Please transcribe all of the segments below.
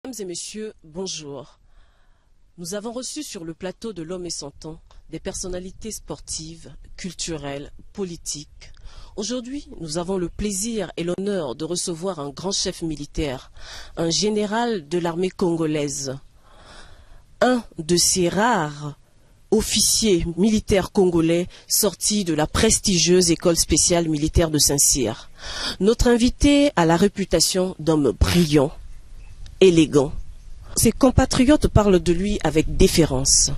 Mesdames et messieurs, bonjour. Nous avons reçu sur le plateau de L'Homme et son temps des personnalités sportives, culturelles, politiques. Aujourd'hui, nous avons le plaisir et l'honneur de recevoir un grand chef militaire, un général de l'armée congolaise, un de ces rares officiers militaires congolais sortis de la prestigieuse école spéciale militaire de Saint-Cyr. Notre invité a la réputation d'homme brillant, élégant. Ses compatriotes parlent de lui avec déférence.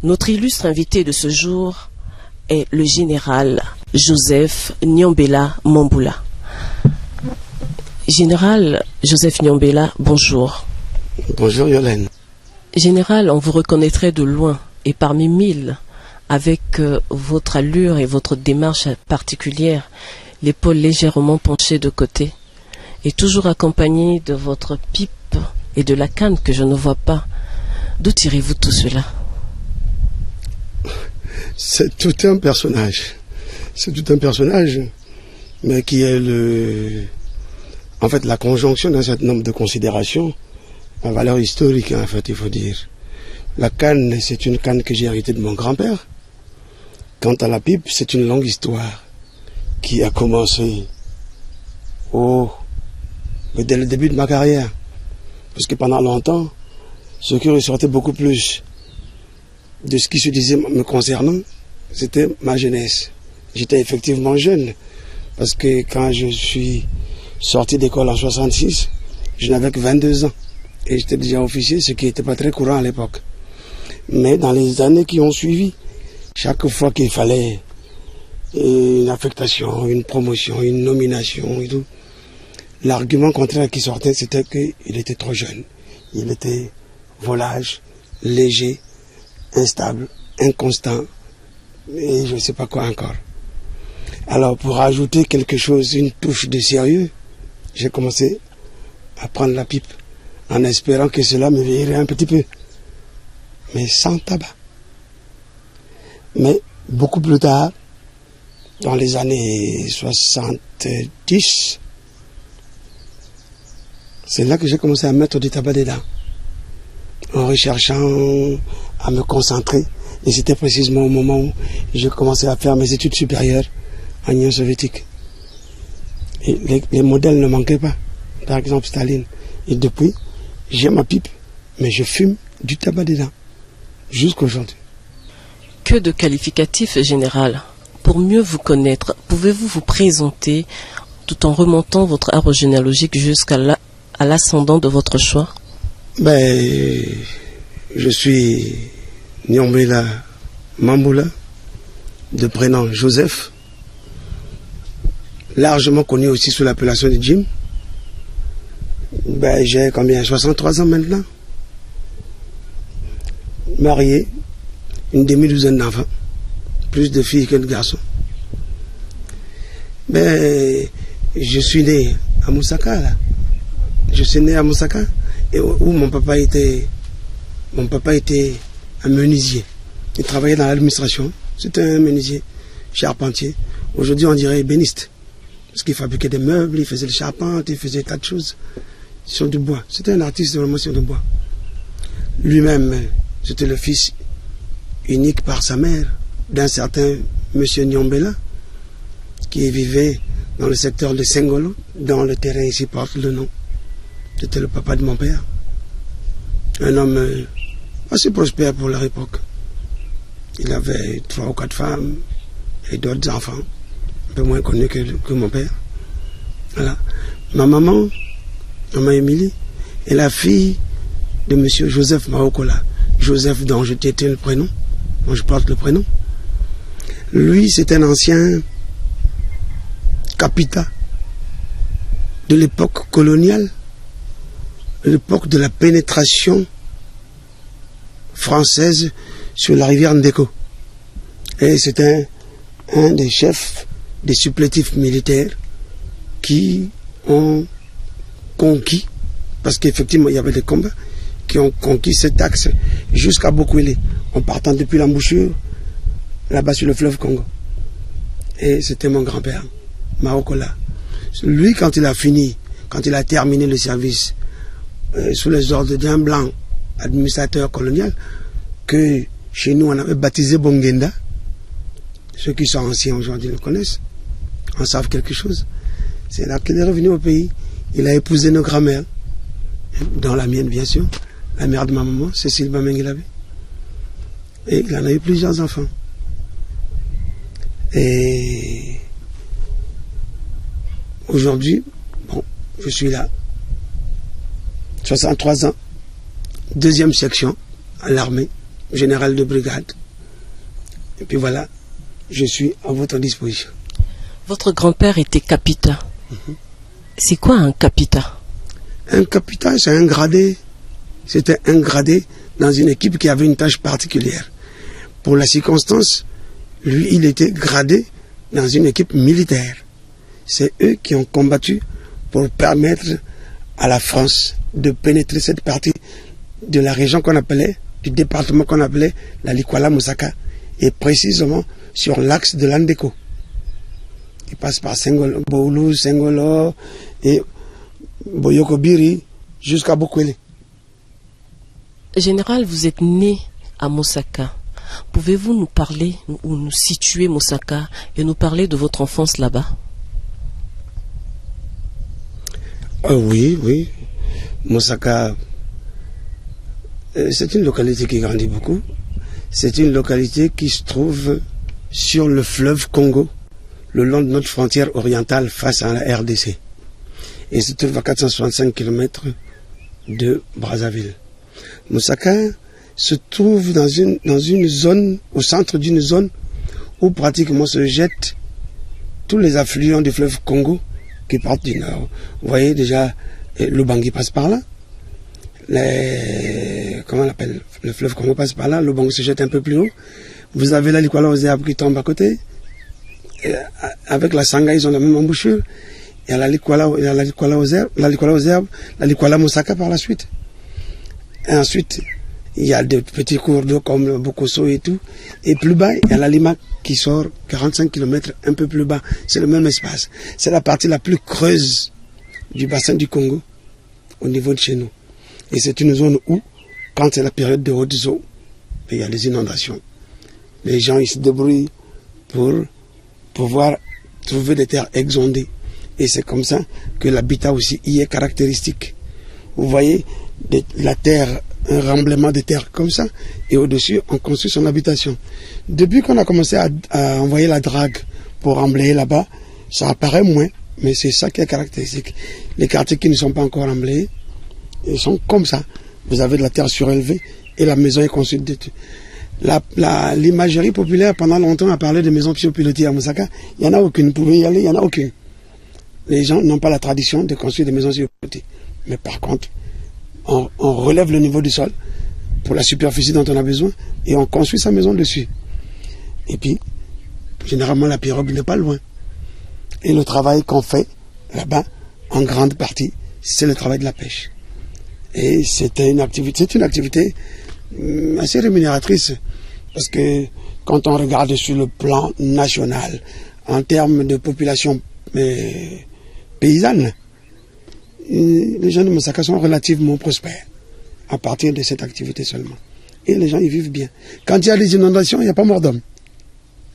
Notre illustre invité de ce jour est le général Joseph Nyombela Mambula. Général Joseph Nyombela, bonjour. Bonjour Yolène. Général, on vous reconnaîtrait de loin et parmi mille avec votre allure et votre démarche particulière, l'épaule légèrement penchée de côté et toujours accompagné de votre pipe et de la canne que je ne vois pas. D'où tirez-vous tout cela? C'est tout un personnage. C'est tout un personnage, mais qui est en fait la conjonction d'un certain nombre de considérations à valeur historique, en fait, il faut dire. La canne, c'est une canne que j'ai héritée de mon grand-père. Quant à la pipe, c'est une longue histoire qui a commencé dès le début de ma carrière. Parce que pendant longtemps, ce qui ressortait beaucoup plus de ce qui se disait me concernant, c'était ma jeunesse. J'étais effectivement jeune, parce que quand je suis sorti d'école en 66, je n'avais que 22 ans. Et j'étais déjà officier, ce qui n'était pas très courant à l'époque. Mais dans les années qui ont suivi, chaque fois qu'il fallait une affectation, une promotion, une nomination et tout, l'argument contraire qui sortait, c'était qu'il était trop jeune. Il était volage, léger, instable, inconstant, et je ne sais pas quoi encore. Alors, pour ajouter quelque chose, une touche de sérieux, j'ai commencé à prendre la pipe, en espérant que cela me veillerait un petit peu, mais sans tabac. Mais beaucoup plus tard, dans les années 70, c'est là que j'ai commencé à mettre du tabac dedans, en recherchant à me concentrer. Et c'était précisément au moment où j'ai commencé à faire mes études supérieures en Union soviétique. Et les modèles ne manquaient pas, par exemple Staline. Et depuis, j'ai ma pipe, mais je fume du tabac dedans, jusqu'aujourd'hui. Que de qualificatifs, général. Pour mieux vous connaître, pouvez-vous vous présenter tout en remontant votre arbre généalogique jusqu'à l'ascendant de votre choix? Je suis Nyombela Mambula, de prénom Joseph, largement connu aussi sous l'appellation de Jim. J'ai 63 ans maintenant. Marié, une demi-douzaine d'enfants, plus de filles que de garçons. Je suis né à Moussaka, là. Je suis né à Moussaka, où mon papa était un menuisier. Il travaillait dans l'administration. C'était un menuisier charpentier. Aujourd'hui, on dirait ébéniste. Parce qu'il fabriquait des meubles, il faisait des charpentes, il faisait tas de choses sur du bois. C'était un artiste vraiment sur du bois. Lui-même, c'était le fils unique par sa mère d'un certain monsieur Nyombela, qui vivait dans le secteur de Sengolo, dont le terrain ici porte le nom. C'était le papa de mon père. Un homme assez prospère pour leur époque. Il avait 3 ou 4 femmes et d'autres enfants, un peu moins connus que mon père. Voilà. Ma maman Émilie, est la fille de monsieur Joseph Maokola. Joseph dont je t'étais le prénom. Moi je porte le prénom. Lui, c'est un ancien capita de l'époque coloniale, l'époque de la pénétration française sur la rivière Ndeko. Et c'était un des chefs des supplétifs militaires qui ont conquis, parce qu'effectivement il y avait des combats, qui ont conquis cet axe jusqu'à Bokwele, en partant depuis l'embouchure, là-bas sur le fleuve Congo. Et c'était mon grand-père, Maokola. Lui, quand il a terminé le service sous les ordres d'un blanc administrateur colonial, que chez nous on avait baptisé Bongenda. Ceux qui sont anciens aujourd'hui le connaissent, en savent quelque chose. C'est là qu'il est revenu au pays. Il a épousé nos grand-mères, dont la mienne bien sûr, la mère de ma maman, Cécile Bamenguelabe. Et il en a eu plusieurs enfants. Et aujourd'hui, bon, je suis là, 63 ans, 2e section à l'armée, général de brigade. Et puis voilà, je suis à votre disposition. Votre grand-père était capitaine. C'est quoi un capitaine? Un capitaine, c'est un gradé. C'était un gradé dans une équipe qui avait une tâche particulière. Pour la circonstance, lui, il était gradé dans une équipe militaire. C'est eux qui ont combattu pour permettre à la France de pénétrer cette partie de la région qu'on appelait, du département qu'on appelait la Likwala-Moussaka, et précisément sur l'axe de l'Andeko. Il passe par Boulou, Sengolo et Boyokobiri jusqu'à Bokwele. Général, vous êtes né à Moussaka. Pouvez-vous nous parler ou nous situer Moussaka et nous parler de votre enfance là-bas? Oui, oui. Moussaka, c'est une localité qui grandit beaucoup. C'est une localité qui se trouve sur le fleuve Congo, le long de notre frontière orientale face à la RDC. Et se trouve à 465 km de Brazzaville. Moussaka se trouve dans une zone, au centre d'une zone où pratiquement se jettent tous les affluents du fleuve Congo qui partent du nord. Vous voyez déjà, l'Ubangi passe par là. Comment on l'appelle? Le fleuve Congo passe par là, l'Ubangi se jette un peu plus haut. Vous avez la Likwala aux herbes qui tombe à côté. Et avec la Sanga, ils ont la même embouchure. Il y a la Likwala aux herbes, la Likwala Moussaka par la suite. Et ensuite, il y a des petits cours d'eau comme le Bokoso et tout. Et plus bas, il y a la Lima qui sort 45 km un peu plus bas. C'est le même espace. C'est la partie la plus creuse du bassin du Congo au niveau de chez nous. Et c'est une zone où, quand c'est la période de haute eau, il y a des inondations. Les gens ils se débrouillent pour pouvoir trouver des terres exondées. Et c'est comme ça que l'habitat aussi y est caractéristique. Vous voyez, la terre, un remblaiement de terre comme ça, et au-dessus, on construit son habitation. Depuis qu'on a commencé à envoyer la drague pour remblayer là-bas, ça apparaît moins, mais c'est ça qui est caractéristique. Les quartiers qui ne sont pas encore remblayés, ils sont comme ça. Vous avez de la terre surélevée et la maison est construite dessus. L'imagerie populaire, pendant longtemps, a parlé de maisons psychopilotées à Moussaka. Il n'y en a aucune. Vous pouvez y aller, il n'y en a aucune. Les gens n'ont pas la tradition de construire des maisons psychopilotées. Mais par contre, on relève le niveau du sol pour la superficie dont on a besoin et on construit sa maison dessus. Et puis, généralement, la pirogue n'est pas loin. Et le travail qu'on fait là-bas, en grande partie, c'est le travail de la pêche. Et c'est une activité assez rémunératrice parce que quand on regarde sur le plan national, en termes de population paysanne, les gens de Moussaka sont relativement prospères à partir de cette activité seulement. Et les gens y vivent bien. Quand il y a des inondations, il n'y a pas mort d'homme.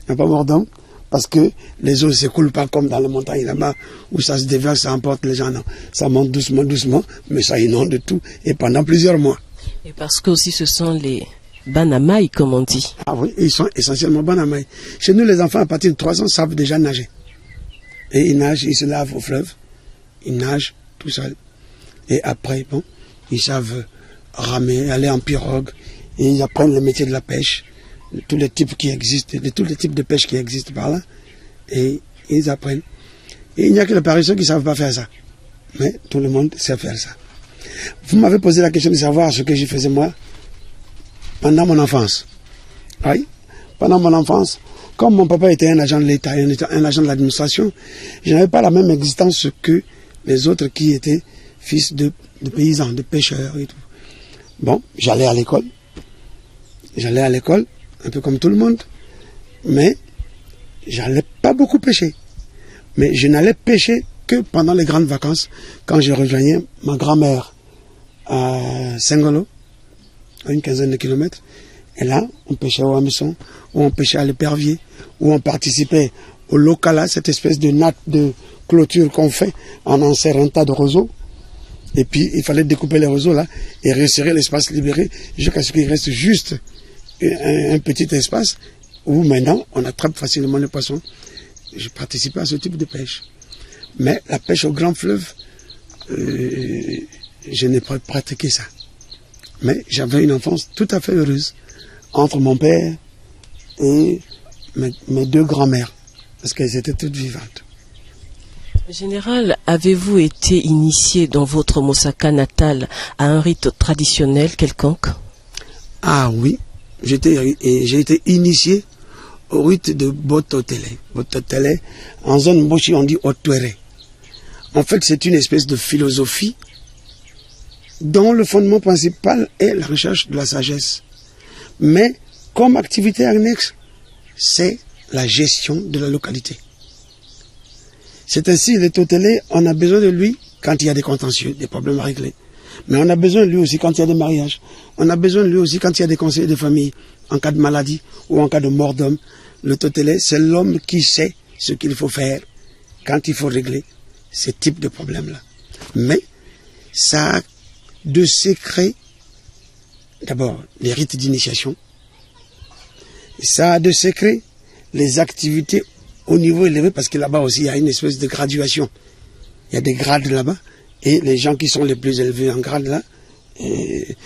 Il n'y a pas mort d'homme parce que les eaux ne s'écoulent pas comme dans les montagnes là-bas où ça se déverse, ça emporte les gens. Non. Ça monte doucement, doucement, mais ça inonde tout et pendant plusieurs mois. Et parce que aussi ce sont les Banamaï, comme on dit. Ah oui, ils sont essentiellement Banamaï. Chez nous, les enfants à partir de 3 ans savent déjà nager. Et ils nagent, ils se lavent au fleuve, ils nagent tout seuls. Et après, bon, ils savent ramer, aller en pirogue, et ils apprennent le métier de la pêche, de tous les types qui existent, de tous les types de pêche qui existent par là, et ils apprennent. Et il n'y a que les paresseux qui ne savent pas faire ça. Mais tout le monde sait faire ça. Vous m'avez posé la question de savoir ce que je faisais moi pendant mon enfance. Oui, pendant mon enfance, comme mon papa était un agent de l'État, un agent de l'administration, je n'avais pas la même existence que les autres qui étaient fils de paysans, de pêcheurs et tout. Bon, j'allais à l'école. J'allais à l'école, un peu comme tout le monde. Mais j'allais pas beaucoup pêcher. Mais je n'allais pêcher que pendant les grandes vacances, quand je rejoignais ma grand-mère à Sengolo, à une quinzaine de kilomètres. Et là, on pêchait au hameçon, ou on pêchait à l'épervier, ou on participait au locala, cette espèce de natte de clôture qu'on fait en enserre un tas de roseaux. Et puis, il fallait découper les roseaux là et resserrer l'espace libéré jusqu'à ce qu'il reste juste un petit espace où maintenant on attrape facilement les poissons. Je participais à ce type de pêche. Mais la pêche au grand fleuve, je n'ai pas pratiqué ça. Mais j'avais une enfance tout à fait heureuse entre mon père et mes deux grands-mères, parce qu'elles étaient toutes vivantes. Général, avez-vous été initié dans votre Mosaka natal à un rite traditionnel quelconque? Ah oui, j'ai été initié au rite de Bototele. Bototele, en zone Moshi on dit Otwere. En fait, c'est une espèce de philosophie dont le fondement principal est la recherche de la sagesse. Mais comme activité annexe, c'est la gestion de la localité. C'est ainsi, le Totele, on a besoin de lui quand il y a des contentieux, des problèmes à régler. Mais on a besoin de lui aussi quand il y a des mariages. On a besoin de lui aussi quand il y a des conseils de famille, en cas de maladie ou en cas de mort d'homme. Le Totele, c'est l'homme qui sait ce qu'il faut faire quand il faut régler ces types de problèmes-là. Mais ça a de secrets, d'abord les rites d'initiation, ça a de secrets les activités au niveau élevé, parce que là-bas aussi il y a une espèce de graduation. Il y a des grades là-bas, et les gens qui sont les plus élevés en grade là, et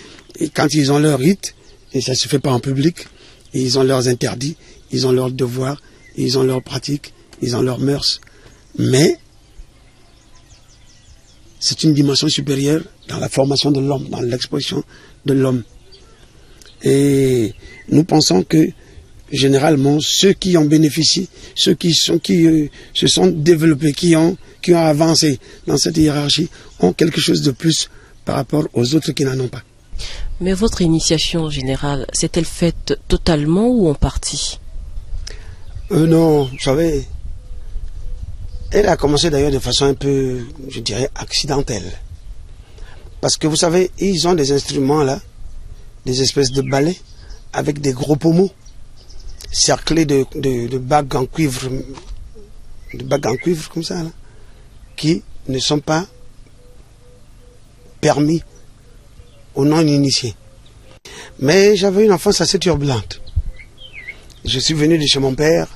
quand ils ont leur rite, et ça ne se fait pas en public, et ils ont leurs interdits, ils ont leurs devoirs, ils ont leurs pratiques, ils ont leurs mœurs. Mais c'est une dimension supérieure dans la formation de l'homme, dans l'exposition de l'homme. Et nous pensons que généralement, ceux qui en bénéficient, ceux qui se sont développés, qui ont avancé dans cette hiérarchie, ont quelque chose de plus par rapport aux autres qui n'en ont pas. Mais votre initiation générale, s'est-elle faite totalement ou en partie? Non, vous savez, elle a commencé d'ailleurs de façon un peu, je dirais, accidentelle. Parce que vous savez, ils ont des instruments là, des espèces de balais, avec des gros pommeaux, cerclés de bagues en cuivre, comme ça, là, qui ne sont pas permis aux non-initiés. Mais j'avais une enfance assez turbulente. Je suis venu de chez mon père,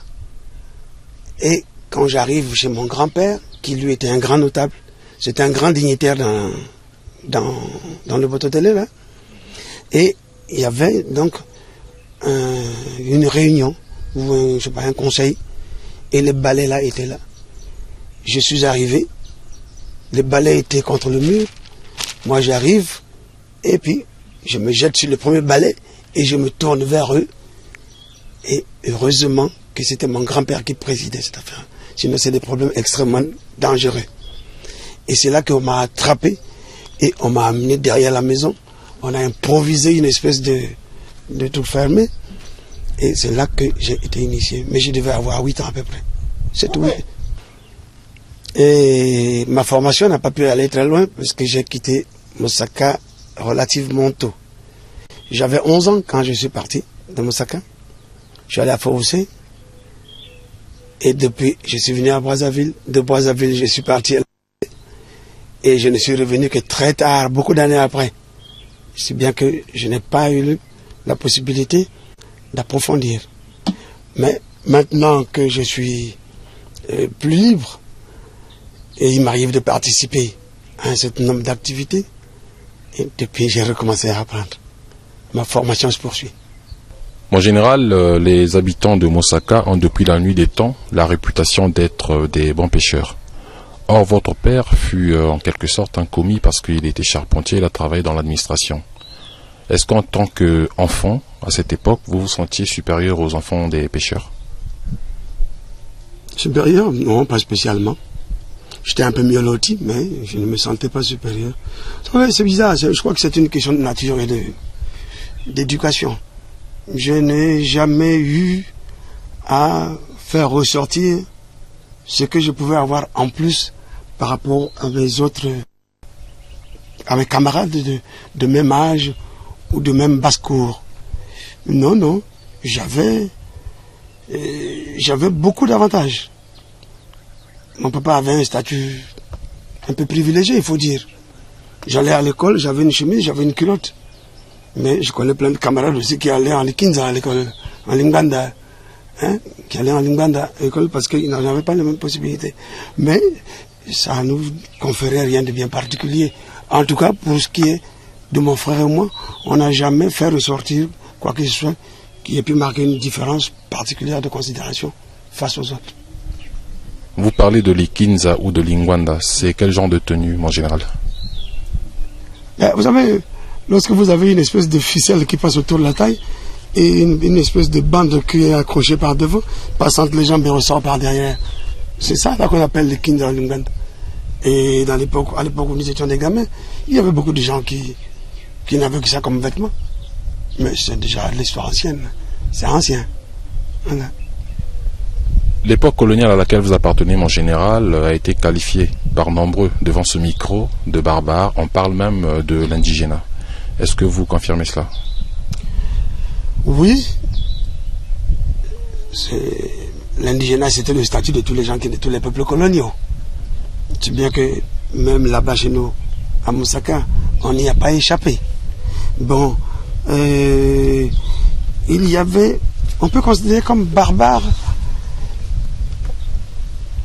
et quand j'arrive chez mon grand-père, qui lui était un grand notable, c'était un grand dignitaire dans le Bototele, là, et il y avait donc une réunion, ou je sais pas, un conseil, et les balais là étaient là. Je suis arrivé, les balais étaient contre le mur, moi j'arrive, et puis je me jette sur le premier balai, et je me tourne vers eux, et heureusement que c'était mon grand-père qui présidait cette affaire. Sinon c'est des problèmes extrêmement dangereux. Et c'est là qu'on m'a attrapé, et on m'a amené derrière la maison, on a improvisé une espèce de tout fermé, et c'est là que j'ai été initié. Mais je devais avoir 8 ans à peu près. C'est tout. Et ma formation n'a pas pu aller très loin, parce que j'ai quitté Mosaka relativement tôt. J'avais 11 ans quand je suis parti de Mosaka. Je suis allé à Fort-Roussé, et depuis, je suis venu à Brazzaville. De Brazzaville, je suis parti à et je ne suis revenu que très tard, beaucoup d'années après. C'est bien que je n'ai pas eu la possibilité d'approfondir. Mais maintenant que je suis plus libre, et il m'arrive de participer à un certain nombre d'activités, et depuis j'ai recommencé à apprendre. Ma formation se poursuit. En général, les habitants de Mosaka ont depuis la nuit des temps la réputation d'être des bons pêcheurs. Or, votre père fut en quelque sorte un commis parce qu'il était charpentier, il a travaillé dans l'administration. Est-ce qu'en tant qu'enfant, à cette époque, vous vous sentiez supérieur aux enfants des pêcheurs? Supérieur? Non, pas spécialement. J'étais un peu mieux loti, mais je ne me sentais pas supérieur. C'est bizarre, je crois que c'est une question de nature et d'éducation. Je n'ai jamais eu à faire ressortir ce que je pouvais avoir en plus par rapport à mes autres à mes camarades de même âge ou de même basse-cour. Non, non, j'avais beaucoup d'avantages. Mon papa avait un statut un peu privilégié, il faut dire. J'allais à l'école, j'avais une chemise, j'avais une culotte. Mais je connais plein de camarades aussi qui allaient en Likinza à l'école, en Linganda. Hein, qui allaient en Linganda à l'école parce qu'ils n'avaient pas les mêmes possibilités. Mais ça ne nous conférait rien de bien particulier. En tout cas, pour ce qui est de mon frère et moi, on n'a jamais fait ressortir quoi que ce soit qui ait pu marquer une différence particulière de considération face aux autres. Vous parlez de Likinza ou de Lingwanda, c'est quel genre de tenue en général? Vous savez, lorsque vous avez une espèce de ficelle qui passe autour de la taille et une espèce de bande qui est accrochée par devant, passe entre les jambes et ressort par derrière, c'est ça là qu'on appelle Likinza ou Lingwanda. Et à l'époque où nous étions des gamins, il y avait beaucoup de gens qui n'avaient que ça comme vêtement. Mais c'est déjà l'histoire ancienne, c'est ancien. Voilà. L'époque coloniale à laquelle vous appartenez, mon général, a été qualifiée par nombreux devant ce micro de barbare. On parle même de l'indigénat. Est-ce que vous confirmez cela? Oui. L'indigénat, c'était le statut de tous les gens, de tous les peuples coloniaux. C'est bien que même là-bas chez nous, à Moussaka, on n'y a pas échappé. Bon, il y avait, on peut considérer comme barbare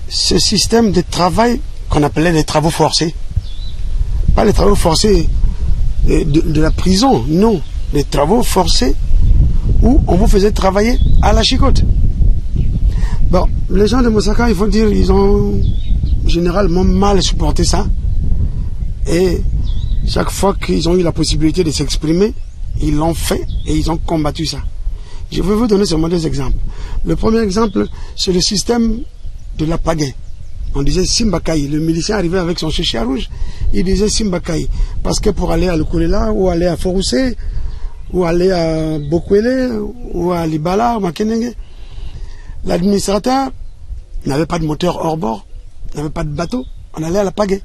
ce système de travail qu'on appelait les travaux forcés. Pas les travaux forcés de la prison, non. Les travaux forcés où on vous faisait travailler à la chicotte. Bon, les gens de Moussaka, il faut dire, ils ont généralement mal supporté ça. Et chaque fois qu'ils ont eu la possibilité de s'exprimer, ils l'ont fait et ils ont combattu ça. Je vais vous donner seulement deux exemples. Le premier exemple, c'est le système de la pagaie. On disait Simbakai. Le milicien arrivait avec son chéchia rouge, il disait Simbakai. Parce que pour aller à Lukulela, ou aller à Foroussé, ou aller à Bokwele, ou à Libala, ou Makenenge, l'administrateur n'avait pas de moteur hors bord, n'avait pas de bateau, on allait à la pagaie.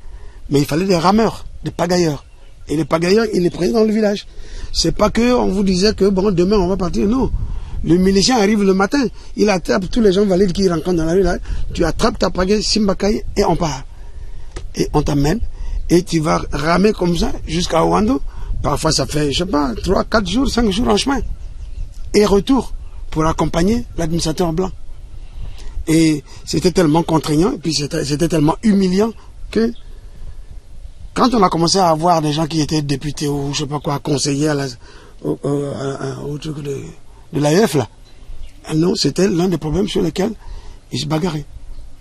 Mais il fallait des rameurs, des pagailleurs. Et les pagailleurs, ils les prenaient dans le village. C'est pas que on vous disait que bon, demain on va partir, non. Le milicien arrive le matin, il attrape tous les gens valides qu'il rencontre dans la rue, là, tu attrapes ta pagaie, Simbakai, et on part. Et on t'amène, et tu vas ramer comme ça jusqu'à Ouando. Parfois ça fait, je sais pas, 3, 4 jours, 5 jours en chemin. Et retour pour accompagner l'administrateur blanc. Et c'était tellement contraignant, et puis c'était tellement humiliant que quand on a commencé à avoir des gens qui étaient députés ou je sais pas quoi, conseillers au truc de l'AF là, non, c'était l'un des problèmes sur lesquels ils se bagarraient.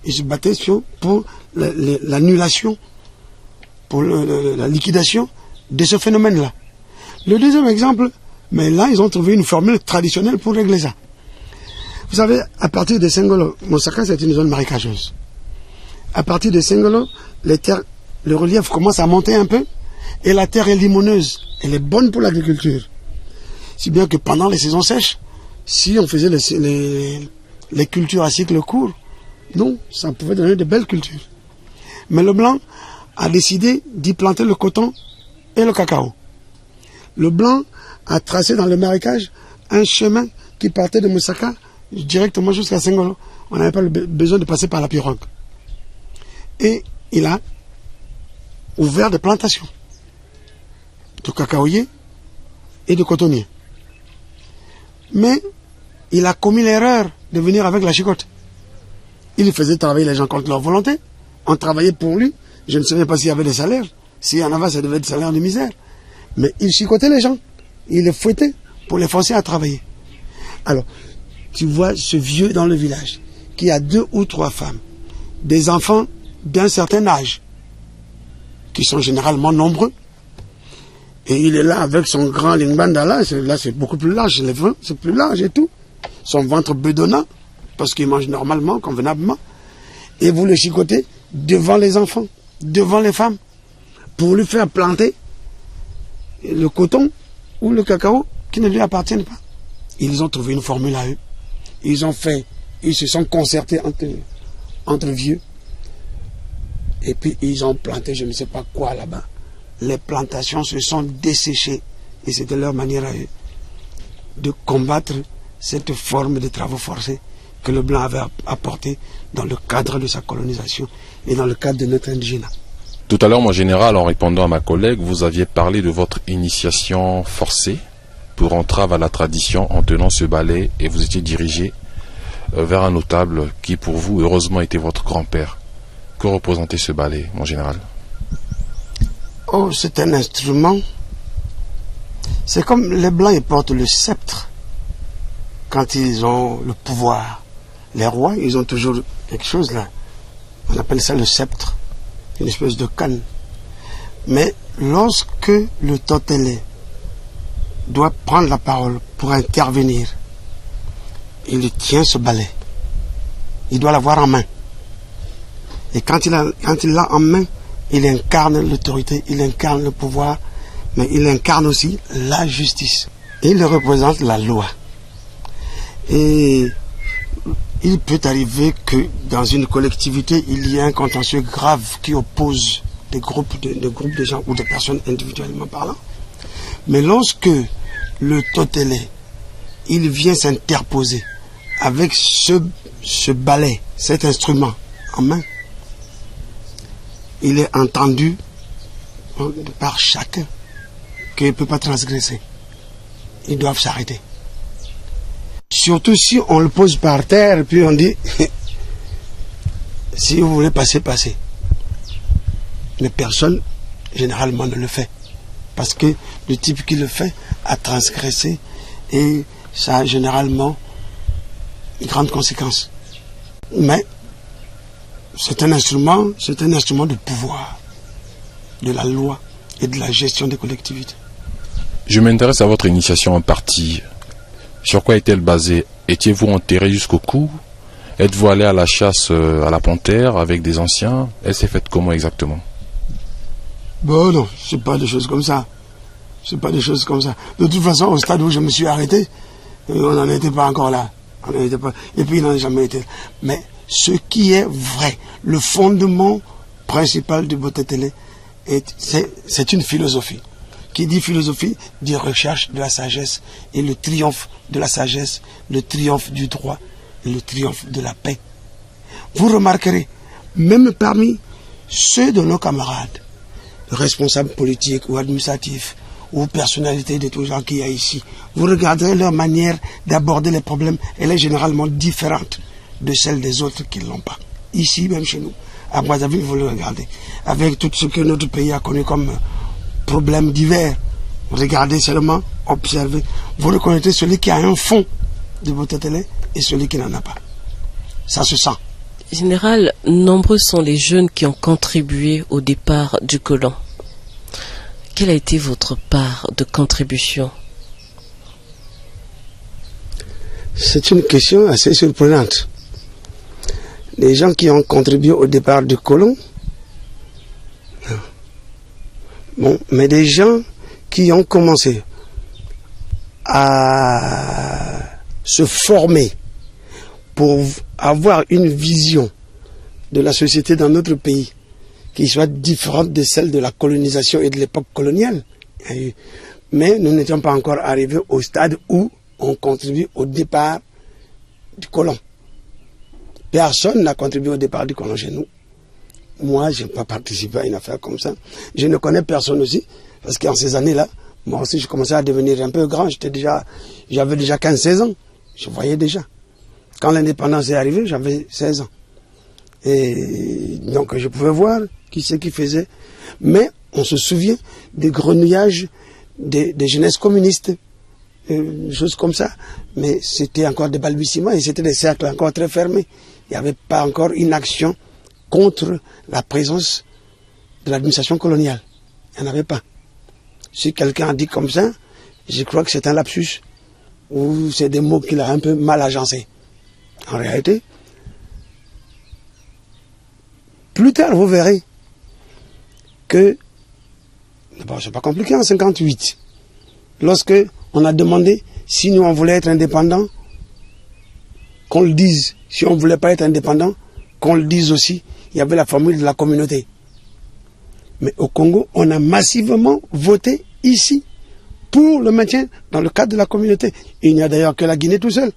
Ils se battaient pour l'annulation, pour la liquidation de ce phénomène-là. Le deuxième exemple, mais là, ils ont trouvé une formule traditionnelle pour régler ça. Vous savez, à partir de Sengolo, Moussaka, c'est une zone marécageuse. À partir de Sengolo, le relief commence à monter un peu et la terre est limoneuse. Elle est bonne pour l'agriculture. Si bien que pendant les saisons sèches, si on faisait les cultures à cycle court, non, ça pouvait donner de belles cultures. Mais le blanc a décidé d'y planter le coton et le cacao. Le blanc a tracé dans le marécage un chemin qui partait de Moussaka directement jusqu'à Sengolo. On n'avait pas besoin de passer par la pirogue. Et il a ouvert des plantations de cacaoyers et de cotonniers. Mais il a commis l'erreur de venir avec la chicotte. Il faisait travailler les gens contre leur volonté. On travaillait pour lui. Je ne savais pas s'il y avait des salaires. S'il y en avait, ça devait être des salaires de misère. Mais il chicotait les gens. Il les fouettait pour les forcer à travailler. Alors, tu vois ce vieux dans le village qui a 2 ou 3 femmes, des enfants d'un certain âge, qui sont généralement nombreux. Et il est là avec son grand lingbanda là c'est beaucoup plus large, c'est plus large et tout. Son ventre bedonnant, parce qu'il mange normalement, convenablement. Et vous le chicotez devant les enfants, devant les femmes, pour lui faire planter le coton ou le cacao qui ne lui appartiennent pas. Ils ont trouvé une formule à eux. Ils se sont concertés entre vieux. Et puis ils ont planté je ne sais pas quoi là-bas. les plantations se sont desséchées. Et c'était leur manière à eux de combattre cette forme de travaux forcés que le blanc avait apporté dans le cadre de sa colonisation et dans le cadre de notre indigénat. Tout à l'heure, mon général, en répondant à ma collègue, vous aviez parlé de votre initiation forcée pour entrave à la tradition en tenant ce balai, et vous étiez dirigé vers un notable qui, pour vous, heureusement, était votre grand-père. Que représentait ce balai, mon général? Oh, c'est un instrument. C'est comme les Blancs, ils portent le sceptre quand ils ont le pouvoir. Les rois, ils ont toujours quelque chose là. On appelle ça le sceptre, une espèce de canne. Mais lorsque le Totelé doit prendre la parole pour intervenir, il tient ce balai. Il doit l'avoir en main. Et quand il l'a en main, il incarne l'autorité, il incarne le pouvoir, mais il incarne aussi la justice. Et il représente la loi. Et il peut arriver que dans une collectivité, il y ait un contentieux grave qui oppose des groupes de gens ou de personnes individuellement parlant. Mais lorsque le Totelé, il vient s'interposer avec ce balai, cet instrument en main, il est entendu par chacun qu'il ne peut pas transgresser. Ils doivent s'arrêter. Surtout si on le pose par terre, puis on dit, si vous voulez passer, passez. Mais personne, généralement, ne le fait. Parce que le type qui le fait a transgressé et ça a généralement une grande conséquence. Mais c'est un instrument de pouvoir, de la loi et de la gestion des collectivités. Je m'intéresse à votre initiation en partie. Sur quoi est-elle basée? Étiez-vous enterré jusqu'au cou? Êtes-vous allé à la chasse à la panthère avec des anciens? Elle s'est faite comment exactement? Bon, non, c'est pas des choses comme ça. C'est pas des choses comme ça. De toute façon, au stade où je me suis arrêté, on n'en était pas encore là. On n'en était pas. Et puis, il n'en a jamais été. Mais ce qui est vrai, le fondement principal du Botetelé, c'est une philosophie. Qui dit philosophie, dit recherche de la sagesse et le triomphe de la sagesse, le triomphe du droit et le triomphe de la paix. Vous remarquerez, même parmi ceux de nos camarades, responsables politiques ou administratifs, ou personnalités de tous les gens qu'il y a ici, vous regarderez leur manière d'aborder les problèmes, elle est généralement différente de celle des autres qui ne l'ont pas. Ici, même chez nous, à Brazzaville, vous le regardez, avec tout ce que notre pays a connu comme problèmes divers, regardez seulement, observez, vous reconnaîtrez celui qui a un fond de Botetelé et celui qui n'en a pas. Ça se sent. Général, nombreux sont les jeunes qui ont contribué au départ du colon. Quelle a été votre part de contribution? C'est une question assez surprenante. Les gens qui ont contribué au départ du colon, bon, mais des gens qui ont commencé à se former pour avoir une vision de la société dans notre pays qui soit différente de celle de la colonisation et de l'époque coloniale. Mais nous n'étions pas encore arrivés au stade où on contribue au départ du colon. Personne n'a contribué au départ du colon chez nous. Moi, je n'ai pas participé à une affaire comme ça. Je ne connais personne aussi, parce qu'en ces années-là, moi aussi, je commençais à devenir un peu grand. J'avais déjà 15-16 ans. Je voyais déjà. Quand l'indépendance est arrivée, j'avais 16 ans. Et donc, je pouvais voir qui c'est qui faisait. Mais on se souvient des grenouillages des jeunesses communistes, choses comme ça. Mais c'était encore des balbutiements et c'était des cercles encore très fermés. Il n'y avait pas encore une action contre la présence de l'administration coloniale. Il n'y en avait pas. Si quelqu'un a dit comme ça, je crois que c'est un lapsus, ou c'est des mots qu'il a un peu mal agencés. En réalité, plus tard, vous verrez que, d'abord, c'est pas compliqué en 58. Lorsque on a demandé si nous on voulait être indépendants, qu'on le dise. Si on ne voulait pas être indépendant, qu'on le dise aussi. Il y avait la formule de la communauté. Mais au Congo, on a massivement voté ici pour le maintien dans le cadre de la communauté. Il n'y a d'ailleurs que la Guinée tout seul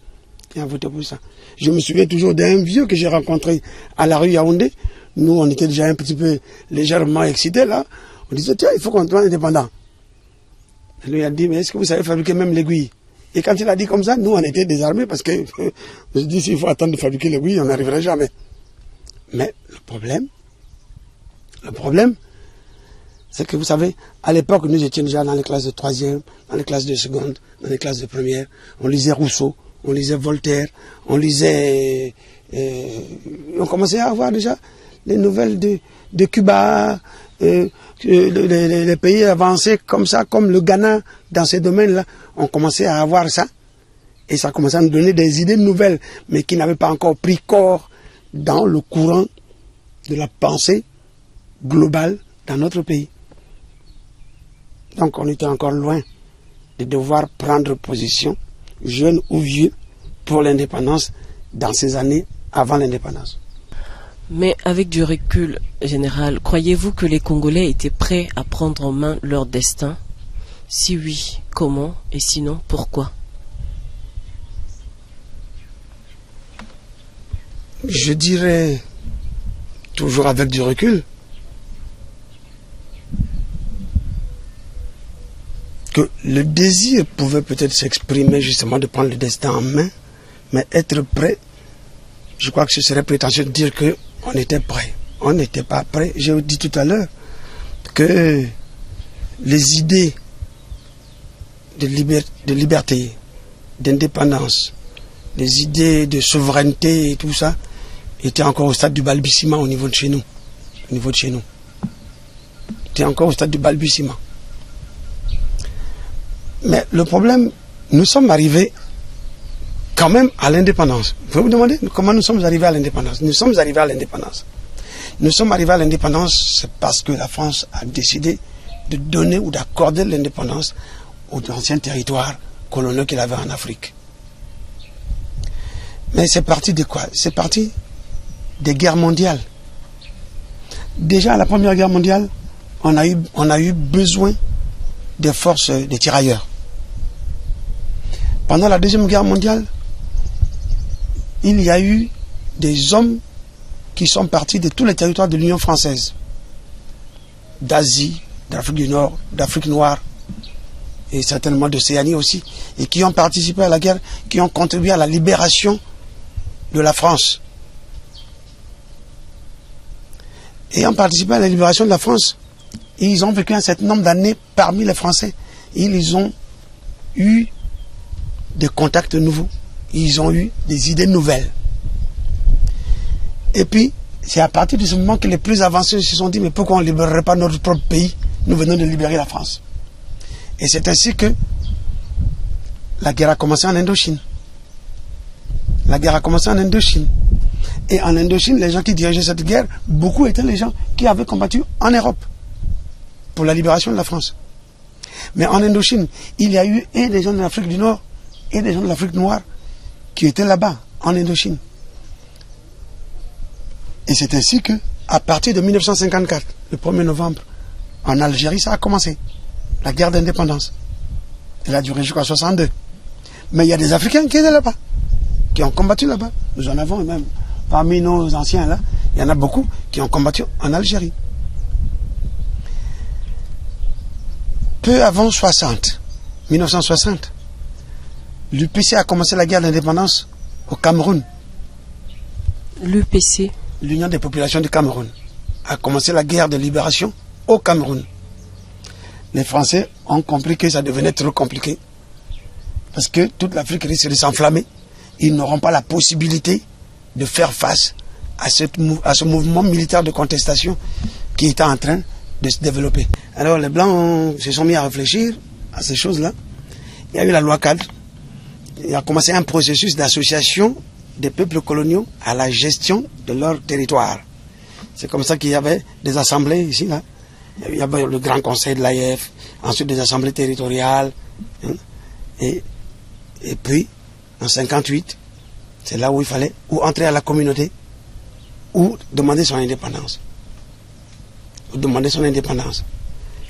qui a voté pour ça. Je me souviens toujours d'un vieux que j'ai rencontré à la rue Yaoundé. Nous, on était déjà un petit peu légèrement excités là. On disait, tiens, il faut qu'on soit indépendant. Il lui a dit, mais est-ce que vous savez fabriquer même l'aiguille? Et quand il a dit comme ça, nous, on était désarmés parce que je me dis, s'il faut attendre de fabriquer l'aiguille, on n'arriverait jamais. Mais le problème, c'est que vous savez, à l'époque, nous étions déjà dans les classes de 3e, dans les classes de seconde, dans les classes de première. On lisait Rousseau, on lisait Voltaire, on lisait... on commençait à avoir déjà les nouvelles de Cuba, les pays avancés comme ça, comme le Ghana, dans ces domaines-là. On commençait à avoir ça. Et ça commençait à nous donner des idées nouvelles, mais qui n'avaient pas encore pris corps dans le courant de la pensée globale dans notre pays. Donc on était encore loin de devoir prendre position, jeune ou vieux, pour l'indépendance dans ces années avant l'indépendance. Mais avec du recul général, croyez-vous que les Congolais étaient prêts à prendre en main leur destin? Si oui, comment? Et sinon, pourquoi? Je dirais, toujours avec du recul, que le désir pouvait peut-être s'exprimer justement de prendre le destin en main, mais être prêt, je crois que ce serait prétentieux de dire qu'on était prêt. On n'était pas prêt. J'ai dit tout à l'heure que les idées de liberté, d'indépendance, les idées de souveraineté et tout ça étaient encore au stade du balbutiement au niveau de chez nous. C'était encore au stade du balbutiement. Mais le problème, nous sommes arrivés quand même à l'indépendance. Vous pouvez vous demander comment nous sommes arrivés à l'indépendance? Nous sommes arrivés à l'indépendance. Nous sommes arrivés à l'indépendance, c'est parce que la France a décidé de donner ou d'accorder l'indépendance aux anciens territoires coloniaux qu'il avait en Afrique. Mais c'est parti de quoi? C'est parti des guerres mondiales. Déjà à la Première Guerre mondiale, on a eu besoin des forces des tirailleurs. Pendant la Deuxième Guerre mondiale, il y a eu des hommes qui sont partis de tous les territoires de l'Union française, d'Asie, d'Afrique du Nord, d'Afrique noire, et certainement d'Océanie aussi, et qui ont participé à la guerre, qui ont contribué à la libération de la France. Et en participant à la libération de la France, ils ont vécu un certain nombre d'années parmi les Français. Ils ont eu des contacts nouveaux. Ils ont eu des idées nouvelles. Et puis, c'est à partir de ce moment que les plus avancés se sont dit, mais pourquoi on ne libérerait pas notre propre pays? Nous venons de libérer la France. Et c'est ainsi que la guerre a commencé en Indochine. La guerre a commencé en Indochine. Et en Indochine, les gens qui dirigeaient cette guerre, beaucoup étaient les gens qui avaient combattu en Europe pour la libération de la France. Mais en Indochine, il y a eu et des gens de l'Afrique du Nord et des gens de l'Afrique noire qui étaient là-bas, en Indochine. Et c'est ainsi que, à partir de 1954, le 1er novembre, en Algérie, ça a commencé. La guerre d'indépendance. Elle a duré jusqu'en 62. Mais il y a des Africains qui étaient là-bas, qui ont combattu là-bas. Nous en avons même, parmi nos anciens là, il y en a beaucoup qui ont combattu en Algérie. Peu avant 1960, l'UPC a commencé la guerre d'indépendance au Cameroun. L'UPC, l'Union des populations du Cameroun, a commencé la guerre de libération au Cameroun. Les Français ont compris que ça devenait trop compliqué. Parce que toute l'Afrique risque de s'enflammer. Ils n'auront pas la possibilité de faire face à ce mouvement militaire de contestation qui était en train de se développer. Alors les Blancs se sont mis à réfléchir à ces choses-là. Il y a eu la loi cadre. Il a commencé un processus d'association des peuples coloniaux à la gestion de leur territoire. C'est comme ça qu'il y avait des assemblées ici, là. Il y avait le Grand Conseil de l'AIF, ensuite des assemblées territoriales. Hein, et puis, en 1958, c'est là où il fallait ou entrer à la communauté ou demander son indépendance. demander son indépendance.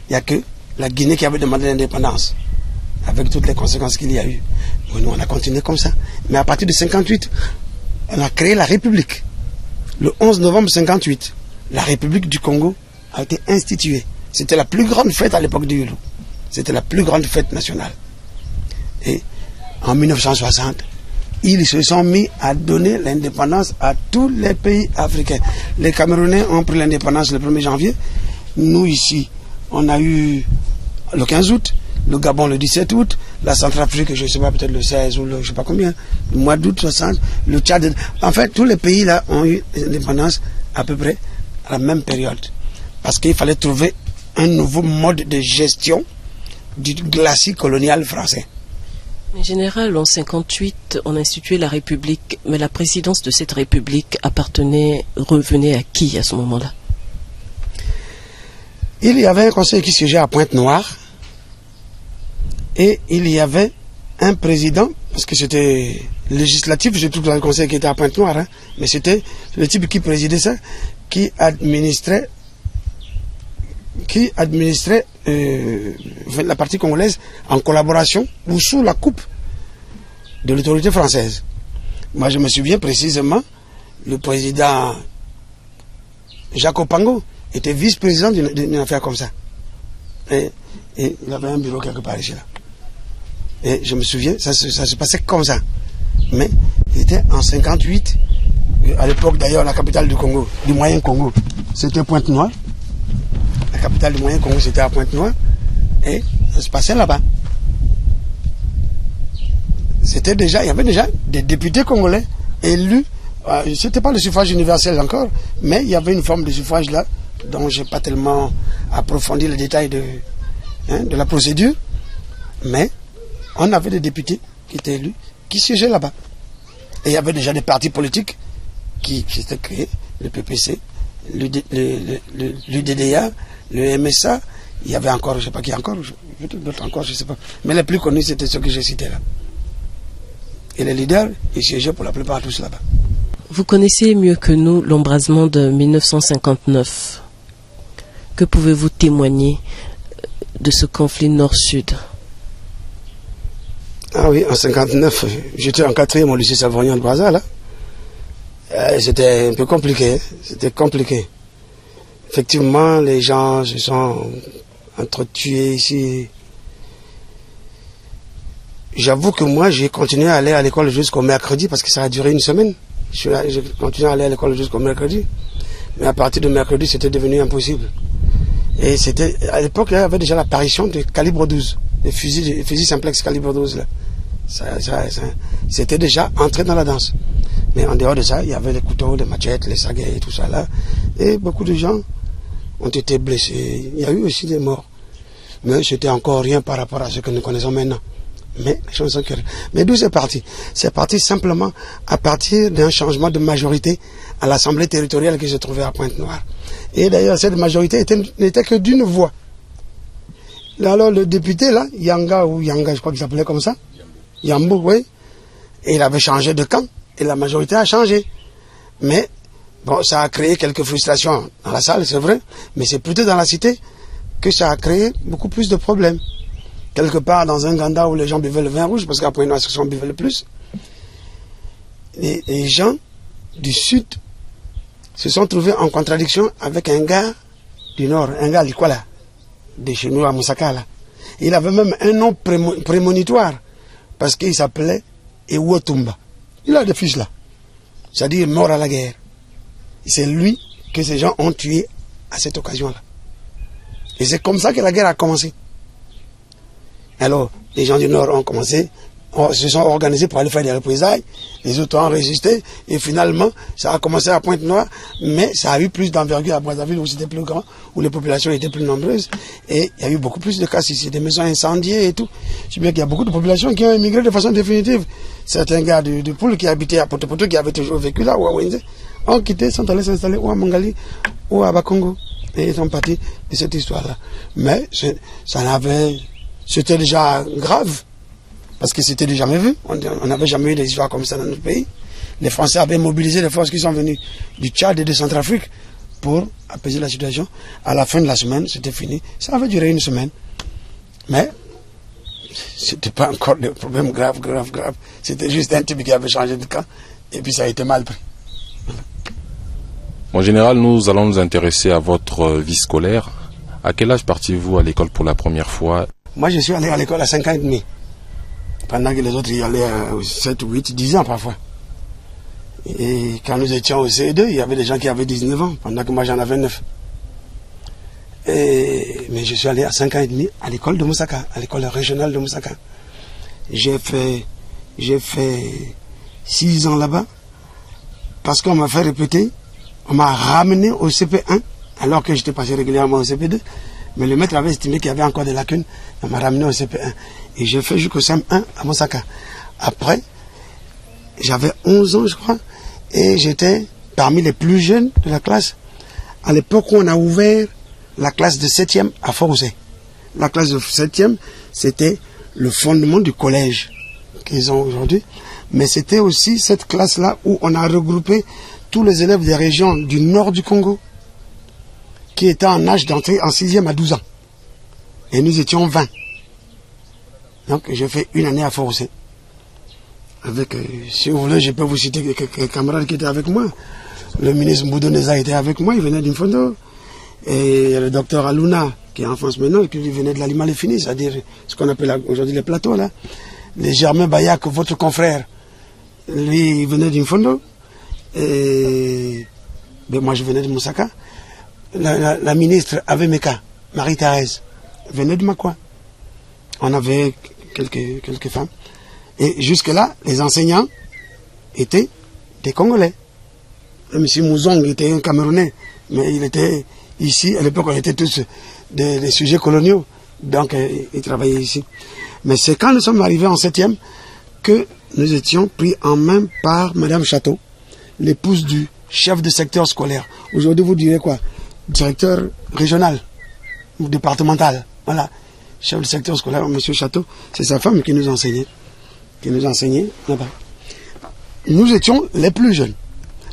Il n'y a que la Guinée qui avait demandé l'indépendance, avec toutes les conséquences qu'il y a eu. Mais nous, on a continué comme ça. Mais à partir de 1958, on a créé la République. Le 11 novembre 1958, la République du Congo a été instituée. C'était la plus grande fête à l'époque du Yulu. C'était la plus grande fête nationale. Et en 1960, ils se sont mis à donner l'indépendance à tous les pays africains. Les Camerounais ont pris l'indépendance le 1er janvier. Nous ici, on a eu le 15 août, le Gabon le 17 août, la Centrafrique, je ne sais pas, peut-être le 16 ou le je ne sais pas combien, le mois d'août 60, le Tchad. En fait, tous les pays là ont eu l'indépendance à peu près à la même période. Parce qu'il fallait trouver un nouveau mode de gestion du glacis colonial français. En général, en 1958, on a institué la République, mais la présidence de cette République revenait à qui à ce moment-là? Il y avait un conseil qui siégeait à Pointe-Noire et il y avait un président, parce que c'était législatif, j'ai tout le conseil qui était à Pointe-Noire, hein, mais c'était le type qui présidait ça, qui administrait la partie congolaise en collaboration ou sous la coupe de l'autorité française. Moi, je me souviens précisément, le président Jacques Opango était vice-président d'une affaire comme ça. Et il avait un bureau quelque part ici, là. Et je me souviens, ça se passait comme ça. Mais il était en 1958, à l'époque d'ailleurs, la capitale du Congo, du Moyen Congo, c'était Pointe-Noire. La capitale du Moyen Congo, c'était à Pointe-Noire. Et ça se passait là-bas. Il y avait déjà des députés congolais élus. C'était pas le suffrage universel encore, mais il y avait une forme de suffrage là, dont je n'ai pas tellement approfondi les détails de la procédure. Mais on avait des députés qui étaient élus, qui siégeaient là-bas. Et il y avait déjà des partis politiques qui étaient créés, le PPC, l'UDDA, le MSA, il y avait encore, je ne sais pas qui encore, d'autres encore, je ne sais pas. Mais les plus connus, c'était ceux que j'ai cités là. Et les leaders, ils siégeaient pour la plupart tous là-bas. Vous connaissez mieux que nous l'embrasement de 1959. Que pouvez-vous témoigner de ce conflit nord-sud? Ah oui, en 1959, j'étais en 4e au lycée Savognon de Brazza, là. C'était un peu compliqué, c'était compliqué. Effectivement, les gens se sont entretués ici. J'avoue que moi, j'ai continué à aller à l'école jusqu'au mercredi parce que ça a duré une semaine. J'ai continué à aller à l'école jusqu'au mercredi. Mais à partir de mercredi, c'était devenu impossible. Et c'était, à l'époque, il y avait déjà l'apparition de calibre 12, des fusils simplex calibre 12, là. C'était déjà entré dans la danse. Mais en dehors de ça, il y avait les couteaux, les machettes, les saguets et tout ça là. Et beaucoup de gens ont été blessés. Il y a eu aussi des morts. Mais c'était encore rien par rapport à ce que nous connaissons maintenant. Mais les choses sont curieuses. Mais d'où c'est parti? C'est parti simplement à partir d'un changement de majorité à l'Assemblée territoriale qui se trouvait à Pointe-Noire. Et d'ailleurs, cette majorité n'était que d'une voix. Alors le député là, Yanga, je crois qu'il s'appelait comme ça, Yambo, oui, et il avait changé de camp, et la majorité a changé. Mais, bon, ça a créé quelques frustrations dans la salle, c'est vrai, mais c'est plutôt dans la cité que ça a créé beaucoup plus de problèmes. Quelque part dans un Ganda où les gens buvaient le vin rouge, parce qu'à Pointe-Noire, c'est ce qu'on buvait le plus. Les gens du sud se sont trouvés en contradiction avec un gars du nord, un gars du Kuala, de chez nous à Moussaka, là. Il avait même un nom prémonitoire, parce qu'il s'appelait Ewotumba. Il a des fils là, c'est-à-dire mort à la guerre. C'est lui que ces gens ont tué à cette occasion-là. Et c'est comme ça que la guerre a commencé. Alors, les gens du Nord ont commencé, se sont organisés pour aller faire des représailles, les autres ont résisté, et finalement, ça a commencé à Pointe-Noire, mais ça a eu plus d'envergure à Brazzaville, où c'était plus grand, où les populations étaient plus nombreuses, et il y a eu beaucoup plus de cas ici, des maisons incendiées et tout. Je sais bien qu'il y a beaucoup de populations qui ont émigré de façon définitive. Certains gars de Poule qui habitaient à Potopoto, qui avaient toujours vécu là, ou à Wenze, ont quitté, sont allés s'installer ou à Mangali, ou à Bakongo, et ils sont partis de cette histoire-là. Mais c'était déjà grave, parce que c'était déjà jamais vu. On n'avait jamais eu des histoires comme ça dans notre pays. Les Français avaient mobilisé les forces qui sont venues du Tchad et de Centrafrique pour apaiser la situation. À la fin de la semaine, c'était fini. Ça avait duré une semaine. Mais c'était pas encore des problèmes graves. C'était juste un type qui avait changé de camp. Et puis ça a été mal pris. En général, nous allons nous intéresser à votre vie scolaire. À quel âge partiez-vous à l'école pour la première fois? Moi, je suis allé à l'école à 5 ans et demi. Pendant que les autres y allaient à 7, 8, 10 ans parfois. Et quand nous étions au CE2, il y avait des gens qui avaient 19 ans, pendant que moi j'en avais 9. Mais je suis allé à 5 ans et demi à l'école de Moussaka, à l'école régionale de Moussaka. J'ai fait 6 ans là-bas, parce qu'on m'a fait répéter, on m'a ramené au CP1, alors que j'étais passé régulièrement au CP2. Mais le maître avait estimé qu'il y avait encore des lacunes, on m'a ramené au CP1. Et j'ai fait jusqu'au CM1 à Moussaka. Après, j'avais 11 ans, je crois, et j'étais parmi les plus jeunes de la classe. À l'époque où on a ouvert la classe de 7e à Fort-Ouzé. La classe de 7e, c'était le fondement du collège qu'ils ont aujourd'hui. Mais c'était aussi cette classe-là où on a regroupé tous les élèves des régions du nord du Congo qui étaient en âge d'entrer en 6e à 12 ans. Et nous étions 20. Donc j'ai fait une année à Fort-Ouzé. Avec, si vous voulez, je peux vous citer quelques camarades qui étaient avec moi. Le ministre Mboudoneza était avec moi, il venait d'Infondo. Et le docteur Aluna, qui est en France maintenant, et qui venait de la Lima-les-Finis, c'est-à-dire ce qu'on appelle aujourd'hui les plateaux, là. Les Germain Bayak, votre confrère, lui, il venait d'Infondo. Et ben, moi, je venais de Moussaka. La ministre Avemeka, Marie-Thérèse, venait de Makwa. On avait quelques femmes. Et jusque-là, les enseignants étaient des Congolais. Même si Mouzong était un Camerounais, mais il était ici, à l'époque on était tous des sujets coloniaux, donc ils travaillaient ici. Mais c'est quand nous sommes arrivés en 7e que nous étions pris en main par Madame Château, l'épouse du chef de secteur scolaire. Aujourd'hui vous direz quoi? Directeur régional ou départemental, voilà. Chef de secteur scolaire, Monsieur Château, c'est sa femme qui nous enseignait là-bas. Nous étions les plus jeunes.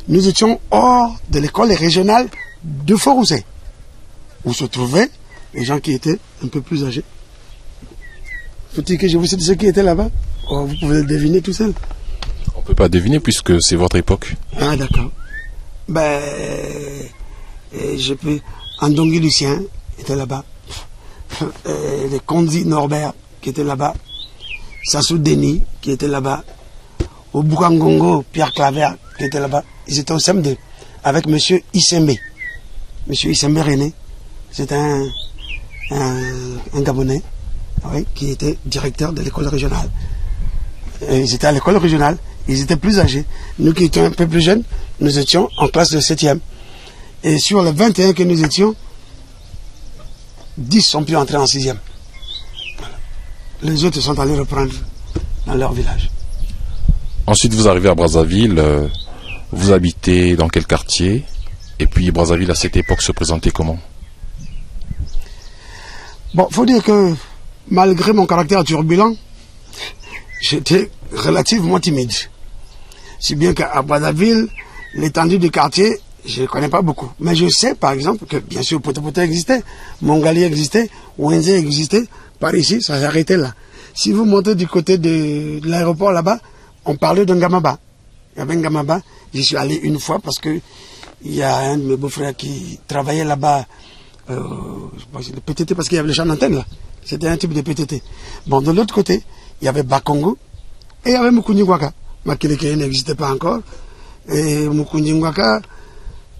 Nous étions hors de l'école régionale de Fort-Ouzé, où se trouvaient les gens qui étaient un peu plus âgés. Faut-il que je vous cite ceux qui étaient là-bas? Oh, vous pouvez le deviner tout seul. On ne peut pas deviner puisque c'est votre époque. Ah d'accord. Ben, je peux... Andongui Lucien était là-bas. Les Konzi Norbert qui était là-bas. Sassou Denis qui était là-bas. Au Boukangongo, Pierre Claver qui était là-bas. Ils étaient au CM2 avec Monsieur Issembe. Monsieur Issembe René, c'est un Gabonais, oui, qui était directeur de l'école régionale. Et ils étaient à l'école régionale, ils étaient plus âgés. Nous qui étions un peu plus jeunes, nous étions en classe de 7e. Et sur les 21 que nous étions, 10 sont pu entrer en 6e. Voilà. Les autres sont allés reprendre dans leur village. Ensuite, vous arrivez à Brazzaville, vous habitez dans quel quartier? Et puis Brazzaville à cette époque se présentait comment? Bon, faut dire que malgré mon caractère turbulent, j'étais relativement timide. Si bien qu'à Brazzaville, l'étendue du quartier, je ne connais pas beaucoup. Mais je sais, par exemple, que bien sûr, Poto existait, Mongali existait, Wenze existait. Par ici, ça s'arrêtait là. Si vous montez du côté de l'aéroport là-bas, on parlait d'un Gamaba. Il y avait un Gamaba. J'y suis allé une fois parce que il y a un de mes beaux-frères qui travaillait là-bas, le PTT, parce qu'il y avait le champ d'antenne là. C'était un type de PTT. Bon, de l'autre côté, il y avait Bakongo et il y avait Mukuniwaka. Makeleke n'existait pas encore. Et Mukuniwaka,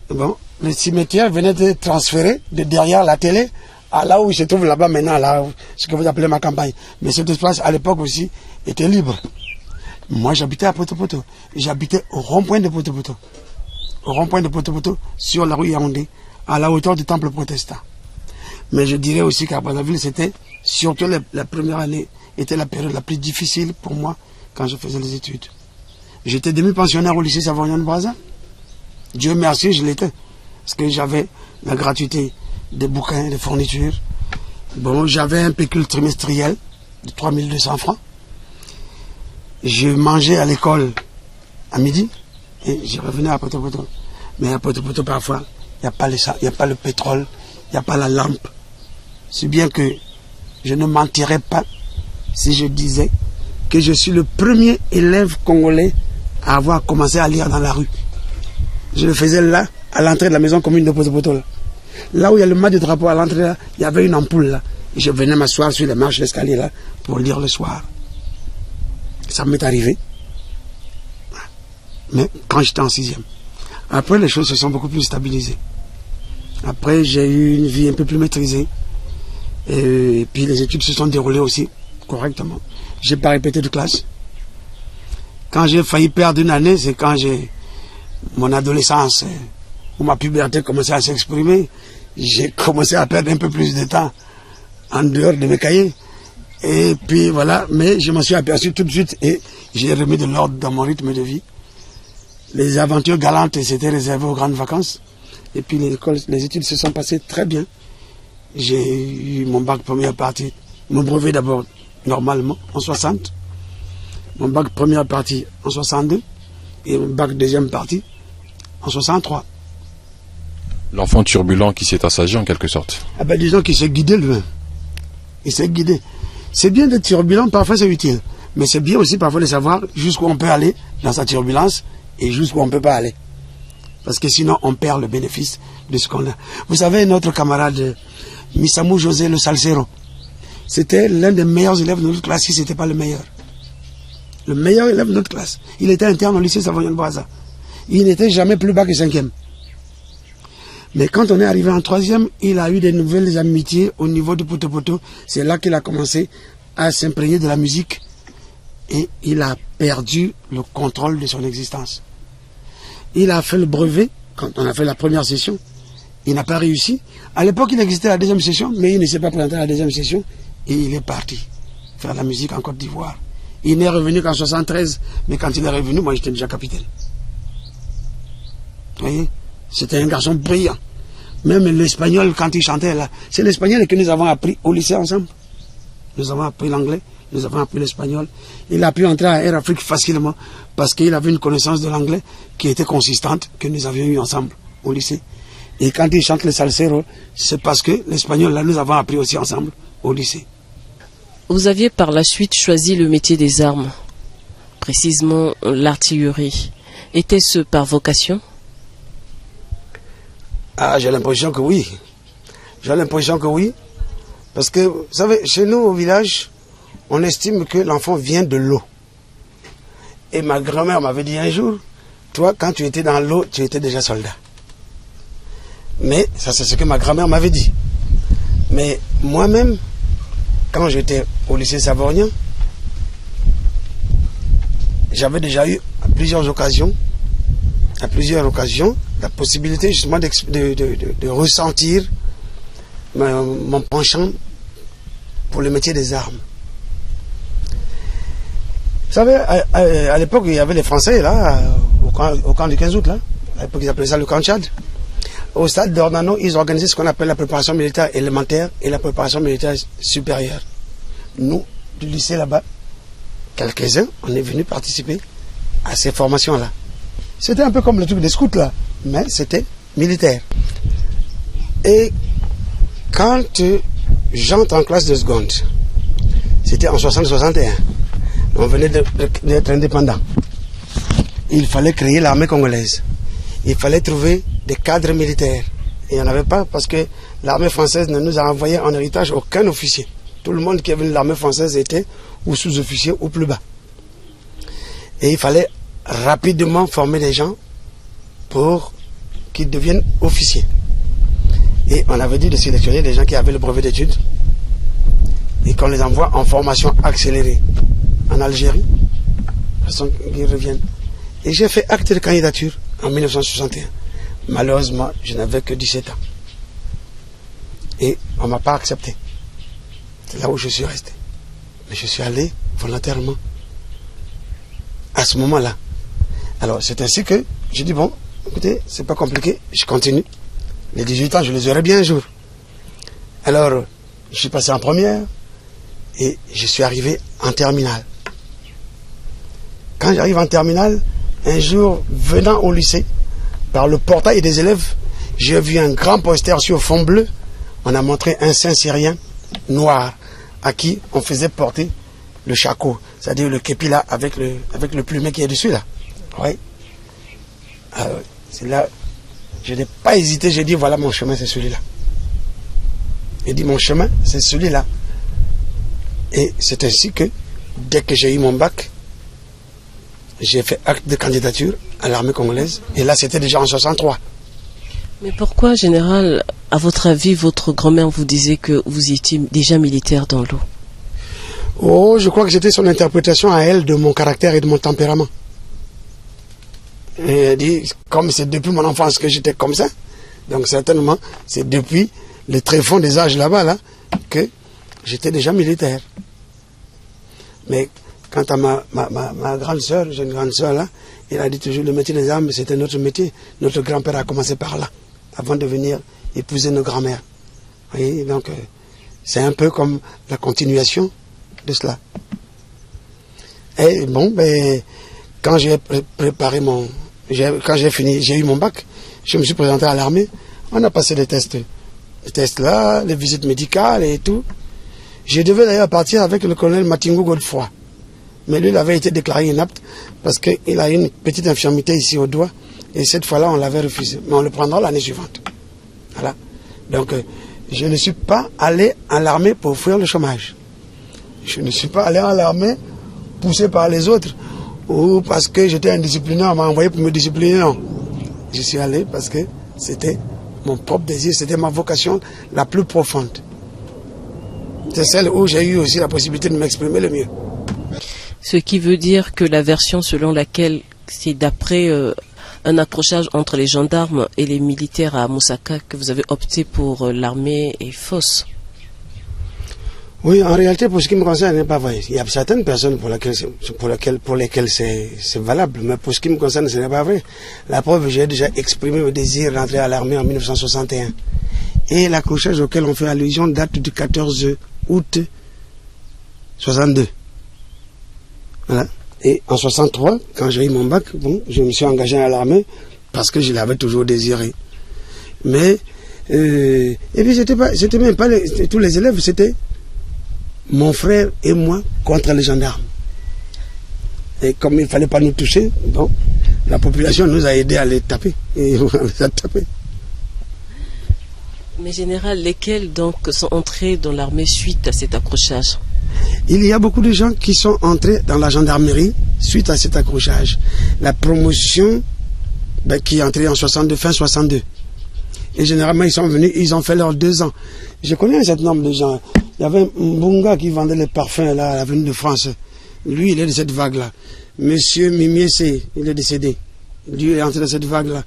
bon, le cimetière venait de transférer de derrière la télé à là où il se trouve là-bas maintenant, là, ce que vous appelez ma campagne. Mais cet espace, à l'époque aussi, était libre. Moi, j'habitais à Poto. J'habitais au rond-point de Poto. Au rond-point de Poto, sur la rue Yaoundé, à la hauteur du temple protestant. Mais je dirais aussi qu'à Brazzaville, c'était, surtout la première année, était la période la plus difficile pour moi quand je faisais les études. J'étais demi-pensionnaire au lycée Savoyard de Brazza. Dieu merci, je l'étais. Parce que j'avais la gratuité des bouquins, des fournitures. Bon, j'avais un pécule trimestriel de 3200 francs. Je mangeais à l'école à midi et je revenais à Poto. Mais à Poto, parfois, il n'y a pas le pétrole, il n'y a pas la lampe. C'est bien que je ne mentirais pas si je disais que je suis le premier élève congolais à avoir commencé à lire dans la rue. Je le faisais là, à l'entrée de la maison commune de Poto. Là où il y a le mât de drapeau à l'entrée, là, il y avait une ampoule là. Et je venais m'asseoir sur les marches d'escalier là pour lire le soir. Ça m'est arrivé. Mais quand j'étais en 6e. Après, les choses se sont beaucoup plus stabilisées. Après, j'ai eu une vie un peu plus maîtrisée. Et puis les études se sont déroulées aussi correctement. J'ai pas répété de classe. Quand j'ai failli perdre une année, c'est quand mon adolescence où ma puberté commençait à s'exprimer. J'ai commencé à perdre un peu plus de temps en dehors de mes cahiers. Et puis voilà, mais je m'en suis aperçu tout de suite et j'ai remis de l'ordre dans mon rythme de vie. Les aventures galantes, c'était réservé aux grandes vacances. Et puis les études se sont passées très bien. J'ai eu mon bac première partie, mon brevet d'abord normalement en 60, mon bac première partie en 62 et mon bac deuxième partie en 63. L'enfant turbulent qui s'est assagi en quelque sorte. Ah ben disons qu'il s'est guidé lui-même. Il s'est guidé. C'est bien d'être turbulent, parfois c'est utile. Mais c'est bien aussi parfois de savoir jusqu'où on peut aller dans sa turbulence et jusqu'où on ne peut pas aller. Parce que sinon on perd le bénéfice de ce qu'on a. Vous savez, notre camarade Misamou José le Salsero, c'était l'un des meilleurs élèves de notre classe, si ce n'était pas le meilleur. Le meilleur élève de notre classe. Il était interne au lycée Savognon Boisa. Il n'était jamais plus bas que 5e. Mais quand on est arrivé en 3e, il a eu des nouvelles amitiés au niveau de Poto. C'est là qu'il a commencé à s'imprégner de la musique et il a perdu le contrôle de son existence. Il a fait le brevet, quand on a fait la première session, il n'a pas réussi. À l'époque, il existait la deuxième session, mais il ne s'est pas présenté à la deuxième session et il est parti faire la musique en Côte d'Ivoire. Il n'est revenu qu'en 73, mais quand il est revenu, moi j'étais déjà capitaine. Vous voyez? C'était un garçon brillant. Même l'espagnol, quand il chantait là, c'est l'espagnol que nous avons appris au lycée ensemble. Nous avons appris l'anglais, nous avons appris l'espagnol. Il a pu entrer à Air Afrique facilement parce qu'il avait une connaissance de l'anglais qui était consistante, que nous avions eu ensemble au lycée. Et quand il chante le salsero, c'est parce que l'espagnol là, nous avons appris aussi ensemble au lycée. Vous aviez par la suite choisi le métier des armes, précisément l'artillerie. Était-ce par vocation ? Ah, j'ai l'impression que oui. J'ai l'impression que oui. Parce que, vous savez, chez nous au village, on estime que l'enfant vient de l'eau. Et ma grand-mère m'avait dit un jour, toi, quand tu étais dans l'eau, tu étais déjà soldat. Mais, ça c'est ce que ma grand-mère m'avait dit. Mais moi-même, quand j'étais au lycée Savognin, j'avais déjà eu à plusieurs occasions la possibilité justement de ressentir mon penchant pour le métier des armes. Vous savez, à l'époque, il y avait les Français là, au camp du 15 août, là. À l'époque, ils appelaient ça le camp Tchad. Au stade d'Ornano, ils organisaient ce qu'on appelle la préparation militaire élémentaire et la préparation militaire supérieure. Nous, du lycée là-bas, quelques-uns, on est venus participer à ces formations-là. C'était un peu comme le truc des scouts là, mais c'était militaire. Et quand j'entre en classe de seconde, c'était en 60-61, on venait d'être indépendant. Il fallait créer l'armée congolaise. Il fallait trouver des cadres militaires. Et il n'y en avait pas parce que l'armée française ne nous a envoyé en héritage aucun officier. Tout le monde qui est venu de l'armée française était ou sous-officier ou plus bas. Et il fallait rapidement former des gens pour qu'ils deviennent officiers. Et on avait dit de sélectionner des gens qui avaient le brevet d'études et qu'on les envoie en formation accélérée en Algérie, de façon qu'ils reviennent. Et j'ai fait acte de candidature en 1961. Malheureusement, je n'avais que 17 ans. Et on ne m'a pas accepté. C'est là où je suis resté. Mais je suis allé volontairement à ce moment-là. Alors, c'est ainsi que j'ai dit, bon, écoutez, c'est pas compliqué, je continue. Les 18 ans, je les aurai bien un jour. Alors, je suis passé en première et je suis arrivé en terminale. Quand j'arrive en terminale, un jour, venant au lycée, par le portail des élèves, j'ai vu un grand poster sur fond bleu. On a montré un saint syrien noir à qui on faisait porter le shako, c'est-à-dire le képi là avec le plumet qui est dessus là. Oui. Alors, c'est là, je n'ai pas hésité, j'ai dit voilà mon chemin c'est celui-là. J'ai dit mon chemin c'est celui-là. Et c'est ainsi que dès que j'ai eu mon bac, j'ai fait acte de candidature à l'armée congolaise. Et là c'était déjà en 63. Mais pourquoi, général, à votre avis, votre grand-mère vous disait que vous étiez déjà militaire dans l'eau? Oh, je crois que c'était son interprétation à elle de mon caractère et de mon tempérament. Et elle dit, comme c'est depuis mon enfance que j'étais comme ça, donc certainement, c'est depuis le tréfonds des âges là-bas, là, que j'étais déjà militaire. Mais quant à ma grande sœur, j'ai une grande sœur là, elle a dit toujours, le métier des armes, c'était notre métier. Notre grand-père a commencé par là, avant de venir épouser nos grands-mères. Vous voyez, donc, c'est un peu comme la continuation de cela. Et bon, ben, quand j'ai préparé quand j'ai fini, j'ai eu mon bac, je me suis présenté à l'armée, on a passé les tests là, les visites médicales et tout. Je devais d'ailleurs partir avec le colonel Matingo Godefroy. Mais lui, il avait été déclaré inapte parce qu'il a une petite infirmité ici au doigt. Et cette fois-là, on l'avait refusé. Mais on le prendra l'année suivante. Voilà. Donc, je ne suis pas allé à l'armée pour fuir le chômage. Je ne suis pas allé à l'armée poussé par les autres ou parce que j'étais indiscipliné, on m'a envoyé pour me discipliner. Non. Je suis allé parce que c'était mon propre désir, c'était ma vocation la plus profonde. C'est celle où j'ai eu aussi la possibilité de m'exprimer le mieux. Ce qui veut dire que la version selon laquelle c'est d'après un accrochage entre les gendarmes et les militaires à Moussaka que vous avez opté pour l'armée est fausse. Oui, en réalité, pour ce qui me concerne, ce n'est pas vrai. Il y a certaines personnes pour lesquelles c'est valable, mais pour ce qui me concerne, ce n'est pas vrai. La preuve, j'ai déjà exprimé le désir d'entrer à l'armée en 1961. Et l'accrochage auquel on fait allusion date du 14 août 62. Voilà. Et en 63, quand j'ai eu mon bac, bon, je me suis engagé à l'armée parce que je l'avais toujours désiré. Mais, et puis c'était même pas tous les élèves, c'était mon frère et moi contre les gendarmes. Et comme il ne fallait pas nous toucher, bon, la population nous a aidés à les taper. Et on les a tapés. Mais général, lesquels donc sont entrés dans l'armée suite à cet accrochage? Il y a beaucoup de gens qui sont entrés dans la gendarmerie suite à cet accrochage. La promotion qui est entrée en 62, fin 62. Et généralement, ils sont venus, ils ont fait leurs 2 ans. Je connais un certain nombre de gens. Il y avait Mbunga qui vendait les parfums là, à l'avenue de France. Lui, il est de cette vague-là. Monsieur Mimiessé, il est décédé. Lui est entré dans cette vague-là.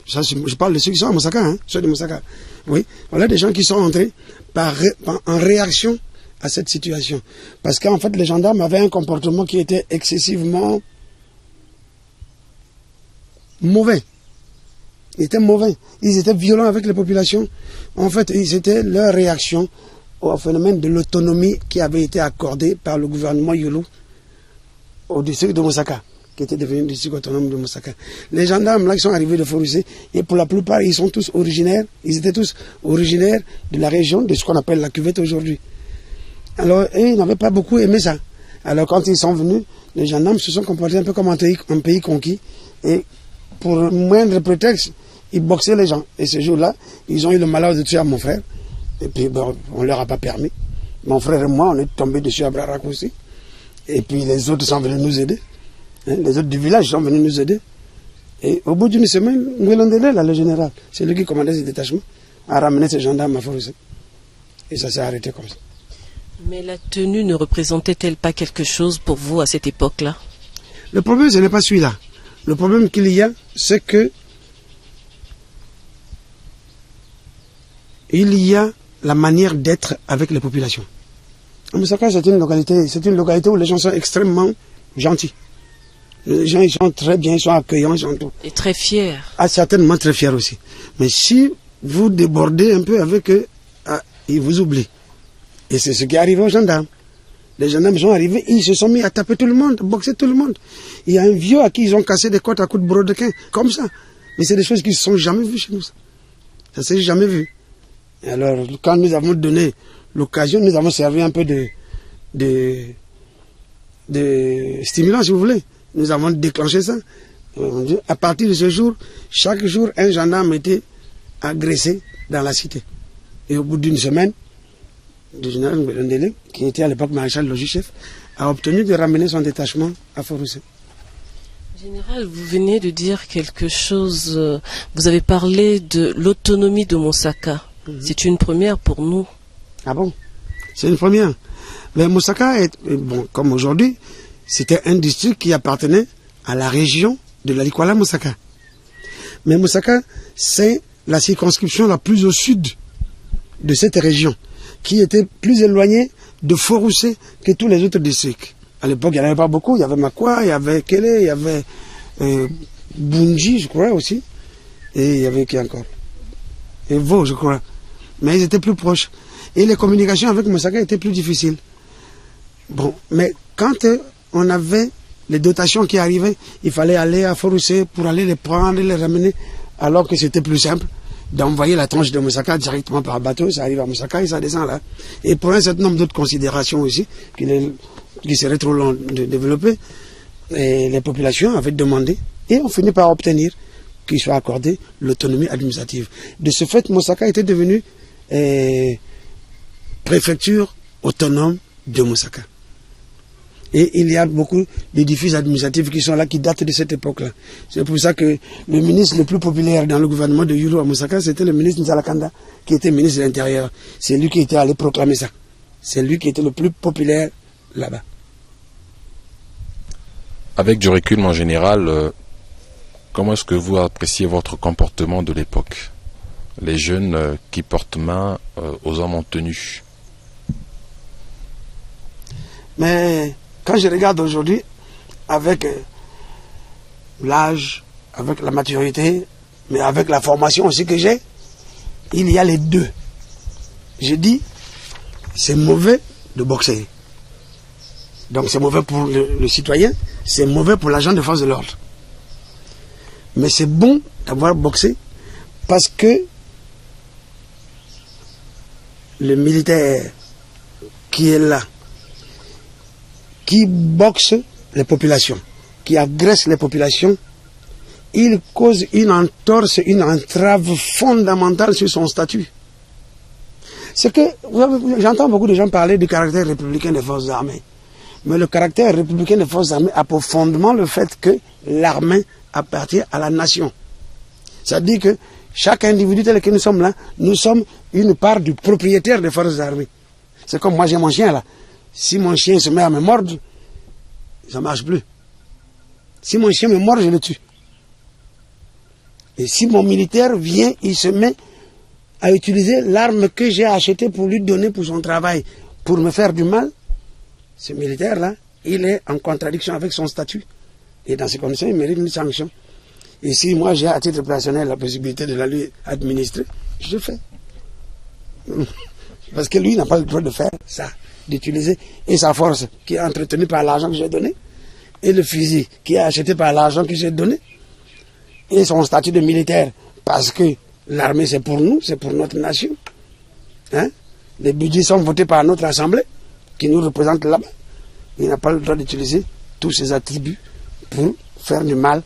Je parle de ceux qui sont à Moussaka, hein, ceux de Moussaka. Oui, voilà des gens qui sont entrés en réaction à cette situation. Parce qu'en fait, les gendarmes avaient un comportement qui était excessivement mauvais. Ils étaient mauvais. Ils étaient violents avec les populations. En fait, c'était leur réaction au phénomène de l'autonomie qui avait été accordée par le gouvernement Yolo au district de Moussaka, qui était devenu le district autonome de Moussaka. Les gendarmes là qui sont arrivés de Forusé, et pour la plupart, ils étaient tous originaires de la région de ce qu'on appelle la cuvette aujourd'hui. Alors, ils n'avaient pas beaucoup aimé ça. Alors, quand ils sont venus, les gendarmes se sont comportés un peu comme un pays conquis, et pour moindre prétexte, ils boxaient les gens. Et ce jour-là, ils ont eu le malheur de tuer à mon frère. Et puis, bon, on ne leur a pas permis. Mon frère et moi, on est tombés dessus à bras raccourcis. Et puis, les autres sont venus nous aider. Hein, les autres du village sont venus nous aider. Et au bout d'une semaine, Ngouelandele, là, le général, c'est lui qui commandait ce détachement, a ramené ces gendarmes à Forusé. Et ça s'est arrêté comme ça. Mais la tenue ne représentait-elle pas quelque chose pour vous à cette époque-là? Le problème, ce n'est pas celui-là. Le problème qu'il y a, c'est que il y a la manière d'être avec les populations. Moussaka, c'est une localité où les gens sont extrêmement gentils. Les gens, ils sont très bien, ils sont accueillants, ils sont tout. Et très fiers. Ah, certainement très fiers aussi. Mais si vous débordez un peu avec eux, ils vous oublient. Et c'est ce qui est arrivé aux gendarmes. Les gendarmes sont arrivés, ils se sont mis à taper tout le monde, boxer tout le monde. Il y a un vieux à qui ils ont cassé des côtes à coups de brodequin, comme ça. Mais c'est des choses qui ne se sont jamais vues chez nous. Ça ne s'est jamais vu. Et alors, quand nous avons donné l'occasion, nous avons servi un peu de stimulant, si vous voulez. Nous avons déclenché ça. À partir de ce jour, chaque jour, un gendarme était agressé dans la cité. Et au bout d'une semaine, le général Ngwelondele, qui était à l'époque maréchal logis-chef, a obtenu de ramener son détachement à Fort-Roussel. Général, vous venez de dire quelque chose. Vous avez parlé de l'autonomie de Moussaka. C'est une première pour nous. Ah bon? C'est une première. Mais Moussaka, bon, comme aujourd'hui, c'était un district qui appartenait à la région de la Likwala Moussaka. Mais Moussaka, c'est la circonscription la plus au sud de cette région, qui était plus éloignée de Fort-Roussel que tous les autres districts. À l'époque, il n'y en avait pas beaucoup. Il y avait Makwa, il y avait Kélé, il y avait Bunji, je crois aussi. Et il y avait qui encore? Et Vaux, je crois. Mais ils étaient plus proches. Et les communications avec Moussaka étaient plus difficiles. Bon, mais quand on avait les dotations qui arrivaient, il fallait aller à Fort-Roussel pour aller les prendre et les ramener, alors que c'était plus simple d'envoyer la tranche de Moussaka directement par bateau, ça arrive à Moussaka et ça descend là. Et pour un certain nombre d'autres considérations aussi, qui seraient trop long de développer, et les populations avaient demandé, et on finit par obtenir qu'il soit accordé l'autonomie administrative. De ce fait, Moussaka était devenu préfecture autonome de Moussaka. Et il y a beaucoup d'édifices administratifs qui sont là, qui datent de cette époque-là. C'est pour ça que le ministre le plus populaire dans le gouvernement de Yulu à Moussaka, c'était le ministre Nzalakanda, qui était ministre de l'Intérieur. C'est lui qui était allé proclamer ça. C'est lui qui était le plus populaire là-bas. Avec du recul, en général, comment est-ce que vous appréciez votre comportement de l'époque? Les jeunes qui portent main aux hommes en tenue. Mais quand je regarde aujourd'hui, avec l'âge, avec la maturité, mais avec la formation aussi que j'ai, il y a les deux. Je dis, c'est mauvais de boxer. Donc c'est mauvais pour le citoyen, c'est mauvais pour l'agent de force de l'ordre. Mais c'est bon d'avoir boxé parce que le militaire qui est là, qui boxe les populations, qui agresse les populations, il cause une entorse, une entrave fondamentale sur son statut. C'est que, j'entends beaucoup de gens parler du caractère républicain des forces armées. Mais le caractère républicain des forces armées a pour fondement le fait que l'armée appartient à la nation. C'est-à-dire que chaque individu tel que nous sommes là, nous sommes une part du propriétaire des forces armées. C'est comme moi j'ai mon chien là. Si mon chien se met à me mordre, ça ne marche plus. Si mon chien me mord, je le tue. Et si mon militaire vient, il se met à utiliser l'arme que j'ai achetée pour lui donner pour son travail, pour me faire du mal, ce militaire-là, il est en contradiction avec son statut. Et dans ces conditions, il mérite une sanction. Et si moi j'ai à titre personnel la possibilité de la lui administrer, je le fais. Parce que lui n'a pas le droit de faire ça, d'utiliser et sa force qui est entretenue par l'argent que j'ai donné, et le fusil qui est acheté par l'argent que j'ai donné, et son statut de militaire, parce que l'armée c'est pour nous, c'est pour notre nation. Hein? Les budgets sont votés par notre assemblée, qui nous représente là-bas. Il n'a pas le droit d'utiliser tous ses attributs pour faire du mal,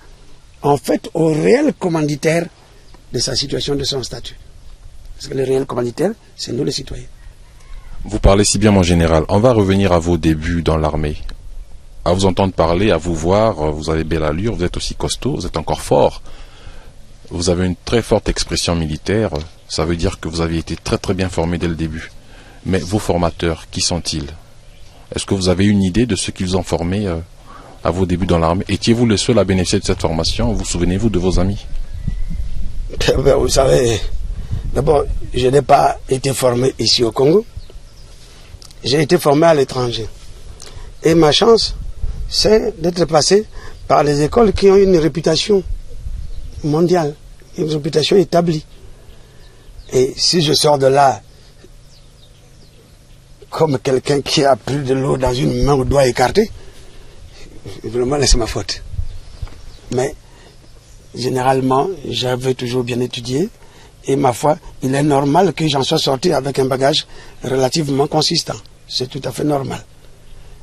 en fait, au réel commanditaire de sa situation, de son statut. Parce que le réel commanditaire, c'est nous les citoyens. Vous parlez si bien, mon général. On va revenir à vos débuts dans l'armée. À vous entendre parler, à vous voir, vous avez belle allure, vous êtes aussi costaud, vous êtes encore fort. Vous avez une très forte expression militaire. Ça veut dire que vous avez été très très bien formé dès le début. Mais vos formateurs, qui sont-ils? Est-ce que vous avez une idée de ce qu'ils ont formé à vos débuts dans l'armée? Étiez-vous le seul à bénéficier de cette formation? Vous souvenez-vous de vos amis? Vous savez, d'abord, je n'ai pas été formé ici au Congo. J'ai été formé à l'étranger. Et ma chance, c'est d'être passé par les écoles qui ont une réputation mondiale, une réputation établie. Et si je sors de là comme quelqu'un qui a pris de l'eau dans une main au doigt écarté, vraiment là c'est ma faute. Mais généralement, j'avais toujours bien étudié Et ma foi, il est normal que j'en sois sorti avec un bagage relativement consistant. C'est tout à fait normal.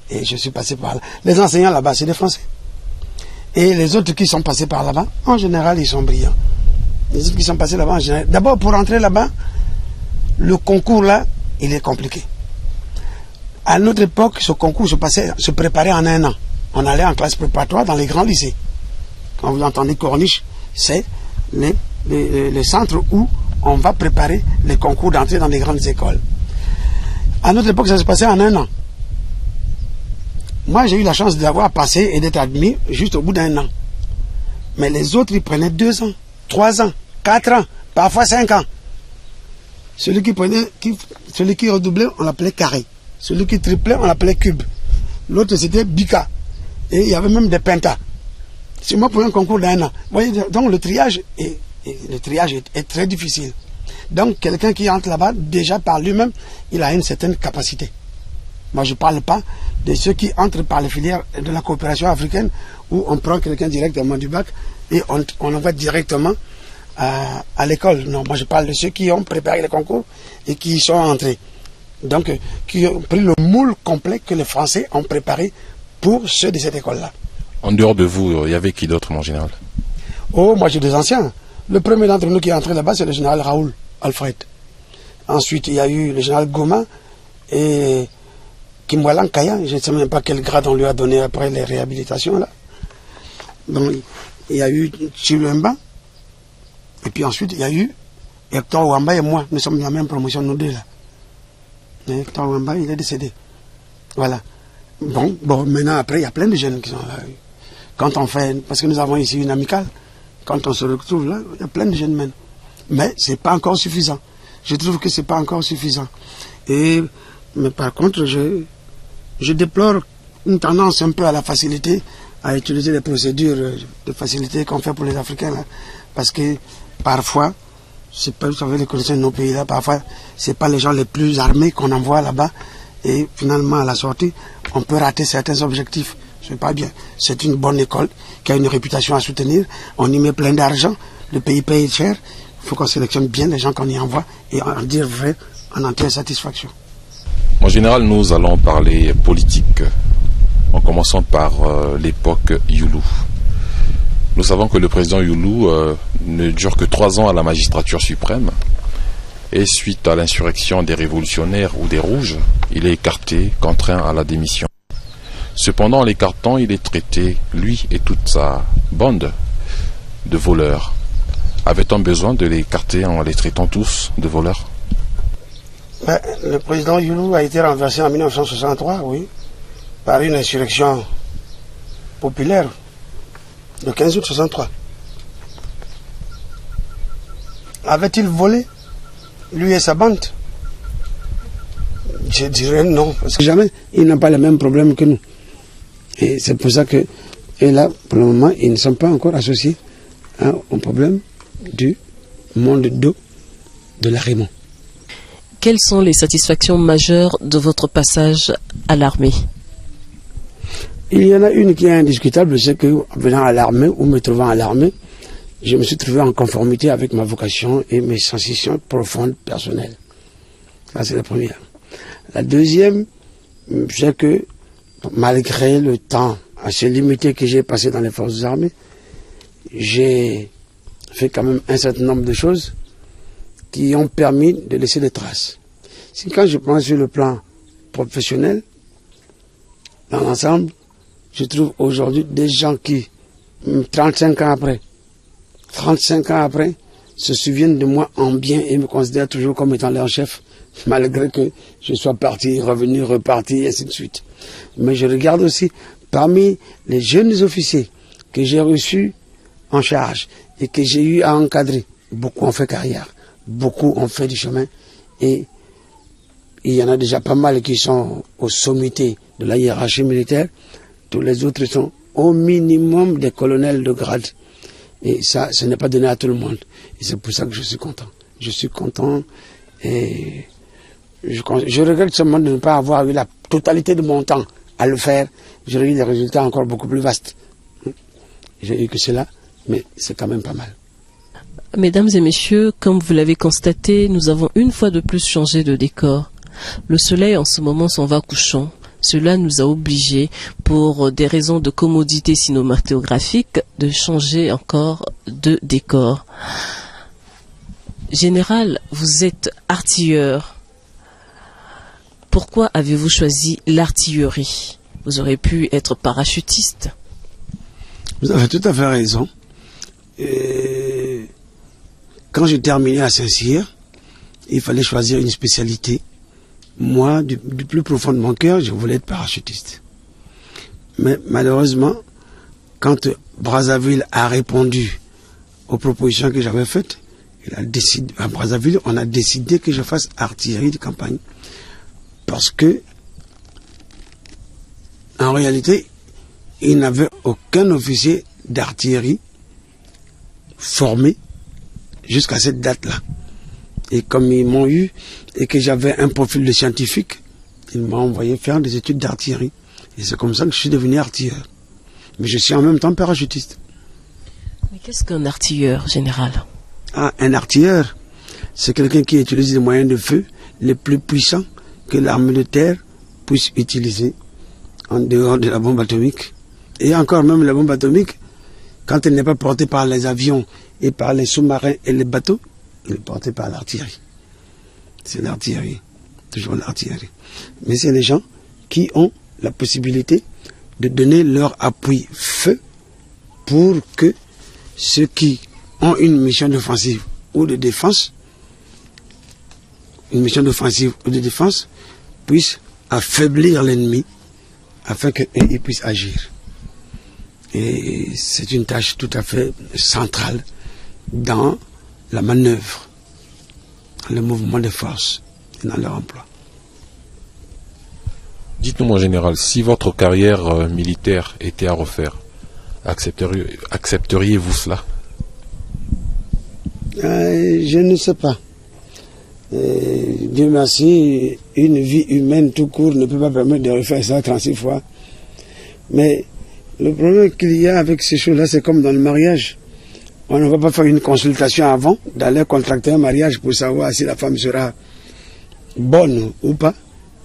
Et je suis passé par là. Les enseignants là-bas, c'est des Français. Et les autres qui sont passés par là-bas, en général, ils sont brillants. Les autres qui sont passés là-bas, en général. D'abord, pour entrer là-bas, le concours là, il est compliqué. À notre époque, ce concours se préparait en un an. On allait en classe préparatoire dans les grands lycées. Quand vous entendez Corniche, c'est les centres où on va préparer les concours d'entrée dans les grandes écoles. À notre époque, ça se passait en un an. Moi, j'ai eu la chance d'avoir passé et d'être admis juste au bout d'un an. Mais les autres, ils prenaient 2 ans, 3 ans, 4 ans, parfois 5 ans. Celui qui redoublait, on l'appelait carré. Celui qui triplait, on l'appelait cube. L'autre, c'était bica. Et il y avait même des pentas. C'est moi pour un concours d'un an. Vous voyez, donc le triage est très difficile. Donc, quelqu'un qui entre là-bas, déjà par lui-même, il a une certaine capacité. Moi, je ne parle pas de ceux qui entrent par les filières de la coopération africaine où on prend quelqu'un directement du bac et on envoie directement à l'école. Non, moi, je parle de ceux qui ont préparé les concours et qui y sont entrés. Donc, qui ont pris le moule complet que les Français ont préparé pour ceux de cette école-là. En dehors de vous, il y avait qui d'autre, mon général? Oh, moi, j'ai des anciens. Le premier d'entre nous qui est entré là-bas, c'est le général Raoul Alfred. Ensuite, il y a eu le général Goma et Kimwalan Kaya, je ne sais même pas quel grade on lui a donné après les réhabilitations là. Donc il y a eu Chiluemba, et puis ensuite il y a eu Hector Wamba et moi, nous sommes dans la même promotion nous deux là. Mais Hector Wamba, il est décédé. Voilà. Bon, maintenant après il y a plein de jeunes qui sont là. Quand on fait, parce que nous avons ici une amicale, quand on se retrouve là, il y a plein de jeunes maintenant. Mais c'est pas encore suffisant. Je trouve que c'est pas encore suffisant. Mais par contre, je déplore une tendance un peu à la facilité, à utiliser les procédures de facilité qu'on fait pour les Africains. Là, parce que parfois, c'est pas, vous savez, les conditions de nos pays là, parfois, c'est pas les gens les plus armés qu'on envoie là-bas. Et finalement, à la sortie, on peut rater certains objectifs. C'est pas bien. C'est une bonne école qui a une réputation à soutenir. On y met plein d'argent. Le pays paye cher. Il faut qu'on sélectionne bien les gens qu'on y envoie et en dire vrai, en entière satisfaction. En général, nous allons parler politique, en commençant par l'époque Youlou. Nous savons que le président Youlou ne dure que 3 ans à la magistrature suprême, et suite à l'insurrection des révolutionnaires ou des rouges, il est écarté, contraint à la démission. Cependant, en l'écartant, il est traité, lui et toute sa bande, de voleurs. Avait-on besoin de l'écarter en les traitant tous de voleurs? Le président Youlou a été renversé en 1963, oui, par une insurrection populaire, le 15 août 1963. Avait-il volé, lui et sa bande? Je dirais non, parce que jamais, ils n'ont pas les mêmes problèmes que nous. Et c'est pour ça que, et là, pour le moment, ils ne sont pas encore associés au problème du monde d'eau de la Raymond. Quelles sont les satisfactions majeures de votre passage à l'armée? Il y en a une qui est indiscutable, c'est que venant à l'armée ou me trouvant à l'armée, je me suis trouvé en conformité avec ma vocation et mes sensations profondes personnelles. Ça, c'est la première. La deuxième, c'est que malgré le temps assez limité que j'ai passé dans les forces armées, j'ai fait quand même un certain nombre de choses qui ont permis de laisser des traces. Si quand je prends sur le plan professionnel, dans l'ensemble, je trouve aujourd'hui des gens qui, 35 ans après, se souviennent de moi en bien et me considèrent toujours comme étant leur chef, malgré que je sois parti, revenu, reparti, et ainsi de suite. Mais je regarde aussi, parmi les jeunes officiers que j'ai reçus en charge et que j'ai eu à encadrer, beaucoup ont fait carrière. Beaucoup ont fait du chemin et il y en a déjà pas mal qui sont au sommité de la hiérarchie militaire. Tous les autres sont au minimum des colonels de grade. Et ça, ce n'est pas donné à tout le monde. Et c'est pour ça que je suis content. Je suis content et je regrette seulement de ne pas avoir eu la totalité de mon temps à le faire. J'aurais eu des résultats encore beaucoup plus vastes. J'ai eu que cela, mais c'est quand même pas mal. Mesdames et messieurs, comme vous l'avez constaté, nous avons une fois de plus changé de décor. Le soleil en ce moment s'en va couchant. Cela nous a obligés, pour des raisons de commodité cinématographique, de changer encore de décor. Général, vous êtes artilleur. Pourquoi avez-vous choisi l'artillerie? Vous auriez pu être parachutiste. Vous avez tout à fait raison. Quand j'ai terminé à Saint-Cyr, il fallait choisir une spécialité. Moi, du plus profond de mon cœur, je voulais être parachutiste. Mais malheureusement, quand Brazzaville a répondu aux propositions que j'avais faites, à Brazzaville, on a décidé que je fasse artillerie de campagne. Parce que, en réalité, il n'avait aucun officier d'artillerie formé jusqu'à cette date-là. Et comme ils m'ont eu et que j'avais un profil de scientifique, ils m'ont envoyé faire des études d'artillerie. Et c'est comme ça que je suis devenu artilleur. Mais je suis en même temps parachutiste. Mais qu'est-ce qu'un artilleur, général? Ah, un artilleur, c'est quelqu'un qui utilise les moyens de feu les plus puissants que l'armée de terre puisse utiliser en dehors de la bombe atomique. Et encore même la bombe atomique, quand elle n'est pas portée par les avions et par les sous-marins et les bateaux, elle est portée par l'artillerie. C'est l'artillerie, toujours l'artillerie. Mais c'est les gens qui ont la possibilité de donner leur appui feu pour que ceux qui ont une mission d'offensive ou de défense, puissent affaiblir l'ennemi afin qu'il puisse agir. Et c'est une tâche tout à fait centrale dans la manœuvre, dans le mouvement de force et dans leur emploi. Dites-nous, mon général, si votre carrière militaire était à refaire, accepteriez-vous cela? Je ne sais pas. Dieu merci, une vie humaine tout court ne peut pas permettre de refaire ça 36 fois. Mais le problème qu'il y a avec ces choses-là, c'est comme dans le mariage. On ne va pas faire une consultation avant d'aller contracter un mariage pour savoir si la femme sera bonne ou pas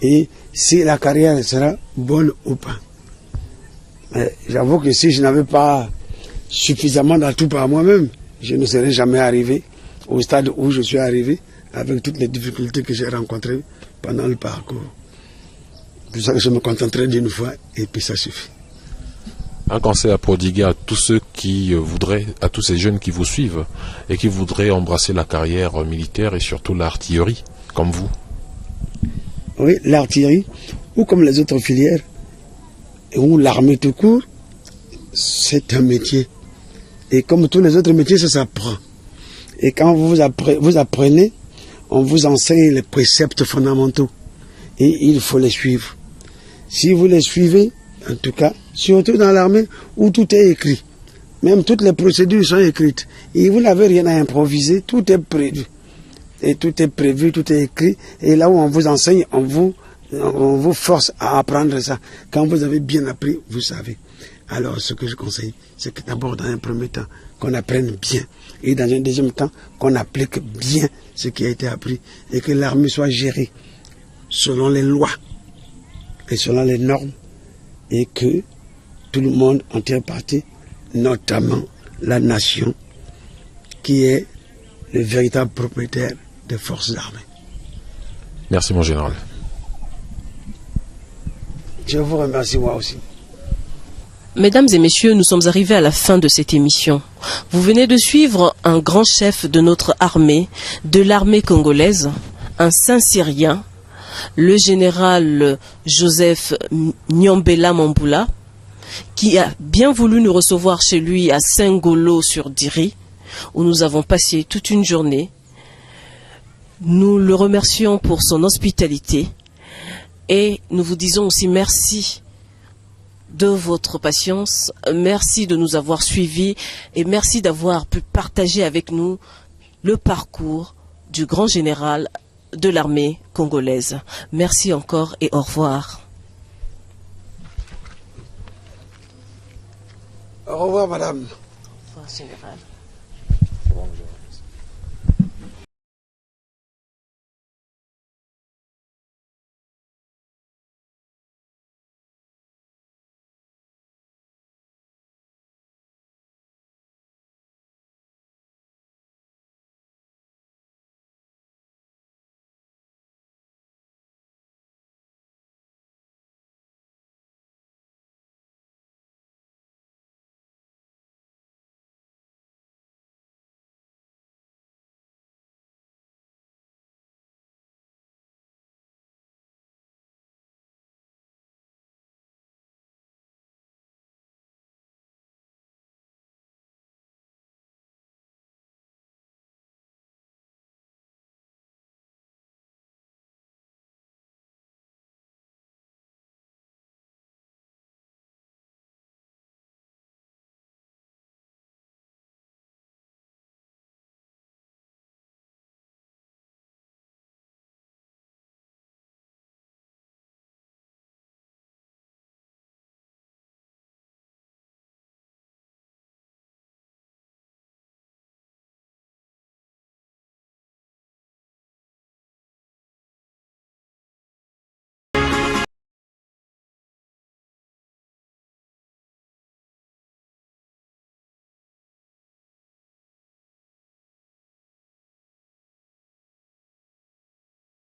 et si la carrière sera bonne ou pas. Mais j'avoue que si je n'avais pas suffisamment d'atouts par moi-même, je ne serais jamais arrivé au stade où je suis arrivé avec toutes les difficultés que j'ai rencontrées pendant le parcours. C'est pour ça que je me contenterai d'une fois et puis ça suffit. Un conseil à prodiguer à tous ceux qui voudraient, à tous ces jeunes qui vous suivent et qui voudraient embrasser la carrière militaire et surtout l'artillerie, comme vous. Oui, l'artillerie, ou comme les autres filières, ou l'armée tout court, c'est un métier. Et comme tous les autres métiers, ça s'apprend. Et quand vous apprenez, on vous enseigne les préceptes fondamentaux. Et il faut les suivre. Si vous les suivez, en tout cas, surtout dans l'armée où tout est écrit. Même toutes les procédures sont écrites. Et vous n'avez rien à improviser, tout est prévu. Et tout est prévu, tout est écrit. Et là où on vous enseigne, on vous force à apprendre ça. Quand vous avez bien appris, vous savez. Alors ce que je conseille, c'est que d'abord, dans un premier temps, qu'on apprenne bien. Et dans un deuxième temps, qu'on applique bien ce qui a été appris. Et que l'armée soit gérée selon les lois et selon les normes. Et que tout le monde en tire parti, notamment la nation, qui est le véritable propriétaire des forces armées. Merci, mon général. Je vous remercie, moi aussi. Mesdames et messieurs, nous sommes arrivés à la fin de cette émission. Vous venez de suivre un grand chef de notre armée, de l'armée congolaise, un Saint-Cyrien, le général Joseph Nyombela Mambula, qui a bien voulu nous recevoir chez lui à Saint-Golo-sur-Diri, où nous avons passé toute une journée. Nous le remercions pour son hospitalité et nous vous disons aussi merci de votre patience, merci de nous avoir suivis et merci d'avoir pu partager avec nous le parcours du grand général de l'armée congolaise. Merci encore et au revoir. Au revoir, madame. Au revoir, général.